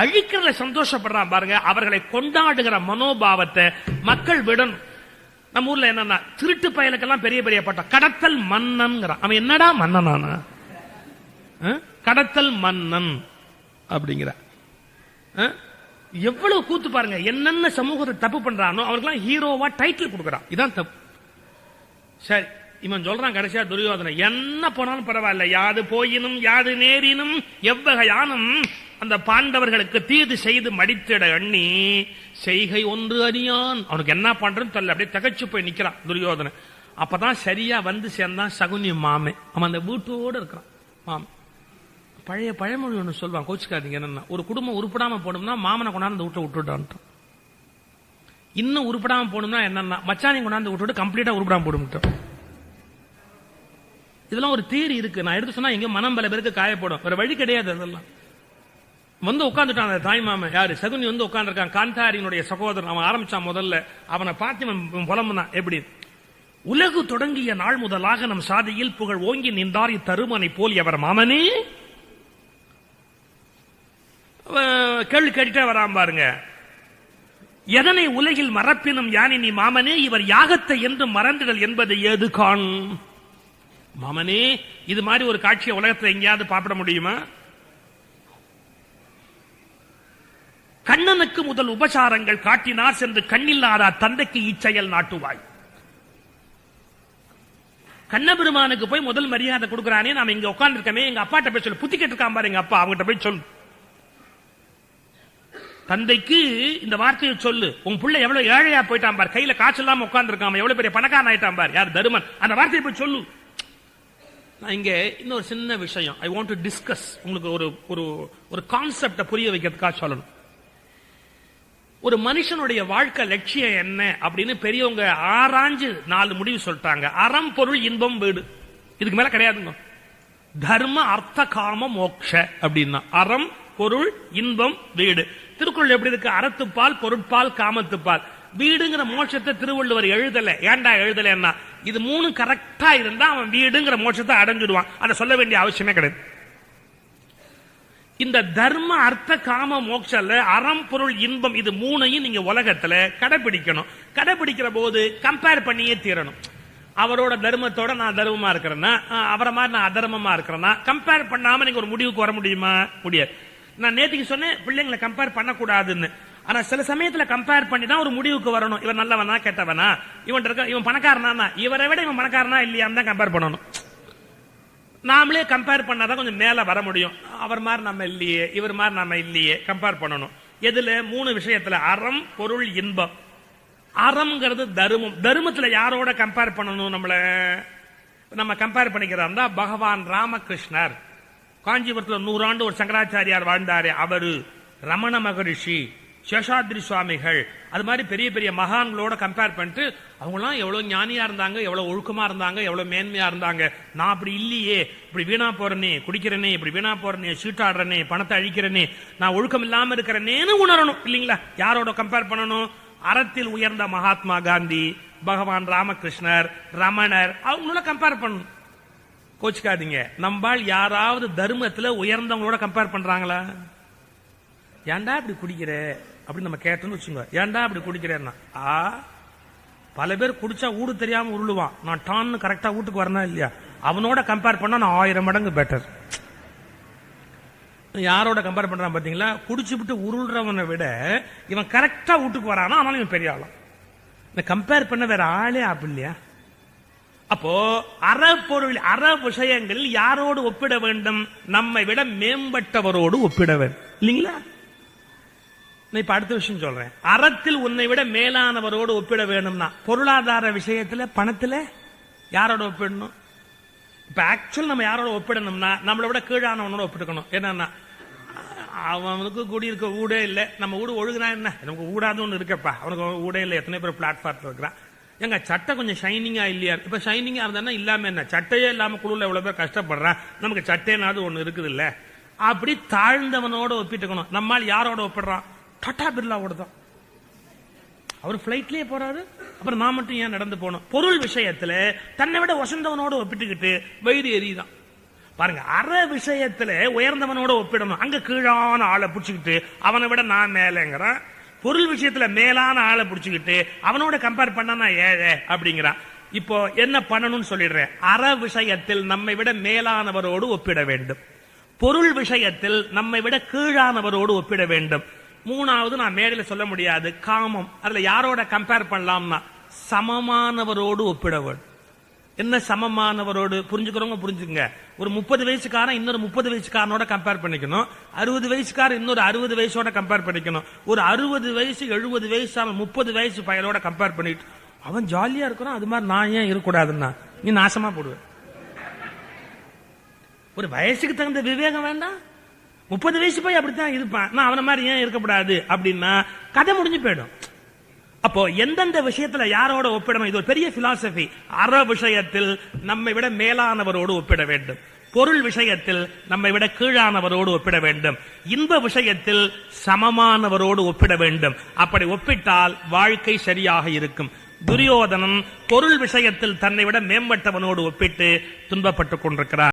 அழிக்கிறத சந்தோஷப்படுறான் பாருங்க, அவர்களை கொண்டாடுகிற மனோபாவத்தை மக்கள் விடணும். நம்ம ஊர்ல என்னன்னா, திருட்டு பயலுக்கெல்லாம் பெரிய பெரிய பட்டம், கடத்தல் மன்னன். அவன் என்னடா மன்னனானா? கடத்தல் மன்னன் அப்படிங்கிற எவ்வளவு கூத்து பாருங்க. என்னென்ன சமூகத்தை தப்பு பண்றானோ அவருக்கெல்லாம் ஹீரோவா டைட்டில் கொடுக்கறான். இதான் தப்பு. சரி, இவன் சொல்றான் கடைசியா துரியோதனை, என்ன போனாலும் பரவாயில்ல, யாது போயினும் யாது நேரினும் எவ்வகையானும் அந்த பாண்டவர்களுக்கு தீது செய்து மடித்திட எண்ணி செய்கை ஒன்று அறியான். அவனுக்கு என்ன பண்றதுன்னு தெரியல, அப்படியே தகச்சு போய் நிக்கிறான் துரியோதனை. அப்பதான் சரியா சேர்ந்தான் சகுனி மாமே. அவன் அந்த வீட்டோடு இருக்கிறான் மாமன். பழைய பழமொழி ஒன்று சொல்லுவான், கோச்சுக்காதீங்க. என்னன்னா, ஒரு குடும்பம் உருப்படாம போனோம்னா மாமனை கொண்டாந்து வீட்டை விட்டுட்டான்ட்டு. இன்னும் உருப்படாம போனோம்னா என்னன்னா, மச்சானி கொண்டாந்து விட்டுட்டு கம்ப்ளீட்டா உருப்படாம போடும். இதெல்லாம் ஒரு தியரி இருக்கு. நான் எடுத்து சொன்னா எங்க மனம் பல பேருக்கு காயப்படும், வேற வழி கிடையாது. அதெல்லாம் உட்காந்துட்டான் அந்த தாய் மாமன். யாரு? சகுனி உட்கார்ந்து இருக்கான், காந்தாரியினுடைய சகோதரன். அவன் ஆரம்பிச்சான் முதல்ல, அவனை பார்த்து புலம்புனான். எப்படி? உலகு தொடங்கிய நாள் முதலாக நம் சாதியில் புகழ் ஓங்கி நின்றார் இத்தருமனை போல் எவர் மாமனே. கேள்வி கேட்டுட்டே வராம பாருங்க. எதனை உலகில் மறப்பினும் யானினி மாமனே, இவர் யாகத்தை என்று மறந்திடல் என்பது ஏது காண். மாமனே, இது மாதிரி ஒரு காட்சியை உலகத்தில் எங்கேயாவது பாப்பிட முடியுமா? கண்ணனுக்கு முதல் உபசாரங்கள் காட்டினார் சென்று கண்ணில்லாத தந்தைக்கு இச்செயல் நாட்டுவாய். கண்ணபெருமானுக்கு போய் முதல் மரியாதை கொடுக்கறானே, நாம இங்க உட்கார்ந்து இருக்கமே, எங்க அப்பாட்ட போய் சொல்லு, புத்தி கேட்டிருக்கான் பாரு எங்க அப்பா, அவங்ககிட்ட போய் சொல்லு, தந்தைக்கு இந்த வார்த்தையை சொல்லு, உங்க புள்ள எவ்வளவு ஏழையா போயிட்டான் பார், கையில காய்ச்சல் இல்லாம உட்கார்ந்து இருக்காம, எவ்வளவு பெரிய பணக்காரன் ஆயிட்டான் பார், யார் தருமன், அந்த வார்த்தையை போய் சொல்லு. நான் இங்க இன்னொரு சின்ன விஷயம் ஐ வாண்ட் டு டிஸ்கஸ், உங்களுக்கு ஒரு ஒரு ஒரு கான்செப்ட புரிய வைக்கிறதுக்காக சொல்லணும். ஒரு மனுஷனுடைய வாழ்க்கை லட்சியம் என்ன அப்படின்னு பெரியவங்க ஆராய்ஞ்சு 4 முடிவு சொல்லிட்டாங்க. அறம், பொருள், இன்பம், வீடு, இதுக்கு மேல கிடையாதுங்க. தர்ம, அர்த்த, காம, மோக்ஷ அப்படின்னா அறம், பொருள், இன்பம், வீடு. திருக்குறள் எப்படி இருக்கு? அறத்துப்பால், பொருட்பால், காமத்துப்பால். வீடுங்கிற மோட்சத்தை திருவள்ளுவர் எழுதல. ஏண்டா எழுதலன்னா, இது 3 கரெக்டா இருந்தா அவன் வீடுங்கிற மோட்சத்தை அடைஞ்சிடுவான். அதை சொல்ல வேண்டிய அவசியமே கிடையாது. இந்த தர்ம, அர்த்த, காம, மோட்சல அறம், பொருள், இன்பம், இது 3ஐயும் நீங்க உலகத்துல கடைபிடிக்கணும். கடைபிடிக்கிற போது கம்பேர் பண்ணியே தீரணும். அவரோட தர்மத்தோட நான் தர்மமா இருக்கிறேன்னா, அவரை மாதிரி நான் அதர்மமா இருக்கிறேன்னா, கம்பேர் பண்ணாம நீங்க ஒரு முடிவுக்கு வர முடியுமா? முடியாது. நான் நேற்றுக்கு சொன்னேன் பிள்ளைங்களை கம்பேர் பண்ணக்கூடாதுன்னு. ஆனா சில சமயத்துல கம்பேர் பண்ணி தான் ஒரு முடிவுக்கு வரணும். இவன் நல்லவனா கெட்டவனா, இவன் பணக்காரனா, இவரை விட இவன் பணக்காரனா இல்லையான்னு தான் கம்பேர் பண்ணணும். நாமளே கம்பேர் பண்ணாதான் கொஞ்சம் மேல வர முடியும். அவர் மாதிரி நம்ம இல்லையே, இவர் மாதிரி நம்ம இல்லையே, கம்பேர் பண்ணணும். எதுல? 3 விஷயத்துல, அறம், பொருள், இன்பம். அறம்ங்கிறது தர்மம். தர்மத்துல யாரோட கம்பேர் பண்ணணும்? நம்ம கம்பேர் பண்ணிக்கிறோம். பகவான் ராமகிருஷ்ணர் காஞ்சிபுரத்தில் 100 ஆண்டு ஒரு சங்கராச்சாரியார் வாழ்ந்தாரு, அவரு, ரமண மகரிஷி, சேஷாத்ரி சுவாமிகள், அது மாதிரி பெரிய பெரிய மகான்களோட கம்பேர் பண்ணிட்டு அவங்களாம் எவ்வளவு ஞானியா இருந்தாங்க, எவ்வளவு ஒழுக்கமா இருந்தாங்க, எவ்வளவு மேன்மையா இருந்தாங்க. நான் அப்படி இல்லையே, இப்படி வீணா போறனே, குடிக்கிறனே, இப்படி வீணா போறனே, சீட்டாடுறனே, பணத்தை அழிக்கிறனே, நான் ஒழுக்கம் இல்லாம இருக்கிறனேன்னு உணரணும் இல்லீங்களா? யாரோட கம்பேர் பண்ணணும்? அறத்தில் உயர்ந்த மகாத்மா காந்தி, பகவான் ராமகிருஷ்ணர், ரமணர், அவங்களோட கம்பேர் பண்ணணும். கோச்சுக்காதீங்க, நம்பால் யாராவது தர்மத்துல உயர்ந்தவங்களோட கம்பேர் பண்றாங்களா? ஏன்டா இப்படி குடிக்கிற அப்படின்னு நம்ம கேட்டோம்னு வச்சுங்க, ஏன்டா இப்படி குடிக்கிறேன்னா, பல பேர் குடிச்சா ஊடு தெரியாம உருளுவான். நான் டான்னு கரெக்டா வீட்டுக்கு வரனா இல்லையா? அவனோட கம்பேர் பண்ணா நான் 1000 மடங்கு பெட்டர். யாரோட கம்பேர் பண்றான் பாத்தீங்களா? குடிச்சு விட்டு உருள்றவனை விட இவன் கரெக்டா வீட்டுக்கு வரானா, ஆனாலும் இவன் பெரிய ஆளும். இந்த கம்பேர் பண்ண வேற ஆளே ஆப் இல்லையா? அப்போ அறப்பொருள், அற விஷயங்களில் யாரோடு ஒப்பிட வேண்டும்? நம்மை விட மேம்பட்டவரோடு ஒப்பிட வேண்டும் இல்லைங்களா? இப்ப அடுத்த விஷயம் சொல்றேன். அறத்தில் உன்னை விட மேலானவரோடு ஒப்பிட வேணும்னா, பொருளாதார விஷயத்துல, பணத்துல யாரோட ஒப்பிடணும்? இப்ப ஆக்சுவல் நம்ம யாரோட ஒப்பிடணும்னா, நம்மளை விட கீழானவனோட ஒப்பிட்டுக்கணும். என்னன்னா, அவனுக்கு கூடி இருக்க ஊடே இல்லை, நம்ம ஊடு ஒழுகுனா என்ன, நமக்கு ஊடாது ஒண்ணு இருக்கப்பா, அவனுக்கு ஊடே இல்லை. எத்தனை பேர் பிளாட்ஃபார்ம்ல இருக்கிறான், எங்க சட்டை கொஞ்சம் ஷைனிங்கா இல்லையா? இப்ப ஷைனிங்கா இருந்தா இல்லாம என்ன, சட்டையே இல்லாம குழுல எவ்வளவு பேர் கஷ்டப்படுறான், நமக்கு சட்டைனாவது ஒண்ணு இருக்குது இல்ல? அப்படி தாழ்ந்தவனோட ஒப்பிட்டுக்கணும். நம்மால் யாரோட ஒப்பிடுறான்? டாடா பிர்லாவோட தான். அவர் பிளைட்லயே போறாரு, அப்புறம் நான் மட்டும் ஏன் நடந்து போனோம்? பொருள் விஷயத்துல தன்னை விட வசந்தவனோட ஒப்பிட்டுக்கிட்டு வயிறு எரிதான் பாருங்க. அற விஷயத்துல உயர்ந்தவனோட ஒப்பிடணும், அங்க கீழான ஆளை பிடிச்சுக்கிட்டு அவனை விட நான் மேலங்கிறான். பொருள் விஷயத்துல மேலான ஆளை பிடிச்சுக்கிட்டு அவனோட கம்பேர் பண்ணா நான் ஏழை அப்படிங்கிறான். இப்போ என்ன பண்ணணும்னு சொல்லிடுறேன். அற விஷயத்தில் நம்மை விட மேலானவரோடு ஒப்பிட வேண்டும், பொருள் விஷயத்தில் நம்மை விட கீழானவரோடு ஒப்பிட வேண்டும். 3வது நான் மேடையில சொல்ல முடியாது, காமம். அதுல யாரோட கம்பேர் பண்ணலாம்னா, சமமானவரோடு ஒப்பிட வேண்டும். என்ன சமமானவரோடு? புரிஞ்சுக்கிறவங்க புரிஞ்சுங்க. ஒரு 30 வயசுக்காரன் இன்னொரு 30 வயசுக்காரனோட கம்பேர் பண்ணிக்கணும். 60 வயசுக்காரன் இன்னொரு 60 வயசோட கம்பேர் பண்ணிக்கணும். ஒரு 60 வயசு 70 வயசு 30 வயசு பையனோட கம்பேர் பண்ணிட்டு அவன் ஜாலியா இருக்கிறான், அது மாதிரி நான் ஏன் இருக்கக்கூடாதுன்னா நீ நாசமா போடுவேன். ஒரு வயசுக்கு தகுந்த விவேகம் வேண்டாம்? 30 வயசு போய் அப்படித்தான் இருப்பான், நான் அவன மாதிரி ஏன் இருக்கக்கூடாது அப்படின்னா கதை முடிஞ்சு போயிடும். அப்போ எந்தெந்த விஷயத்துல யாரோட ஒப்பிடணும்? இது ஒரு பெரிய பிலாசபி. அற விஷயத்தில் நம்மை விட மேலானவரோடு ஒப்பிட வேண்டும், பொருள் விஷயத்தில் நம்மை விட கீழானவரோடு ஒப்பிட வேண்டும், இன்ப விஷயத்தில் சமமானவரோடு ஒப்பிட வேண்டும். அப்படி ஒப்பிட்டால் வாழ்க்கை சரியாக இருக்கும். துரியோதனன் பொருள் விஷயத்தில் தன்னை விட மேம்பட்டவனோடு ஒப்பிட்டு துன்பப்பட்டுக் கொண்டிருக்கிறார்.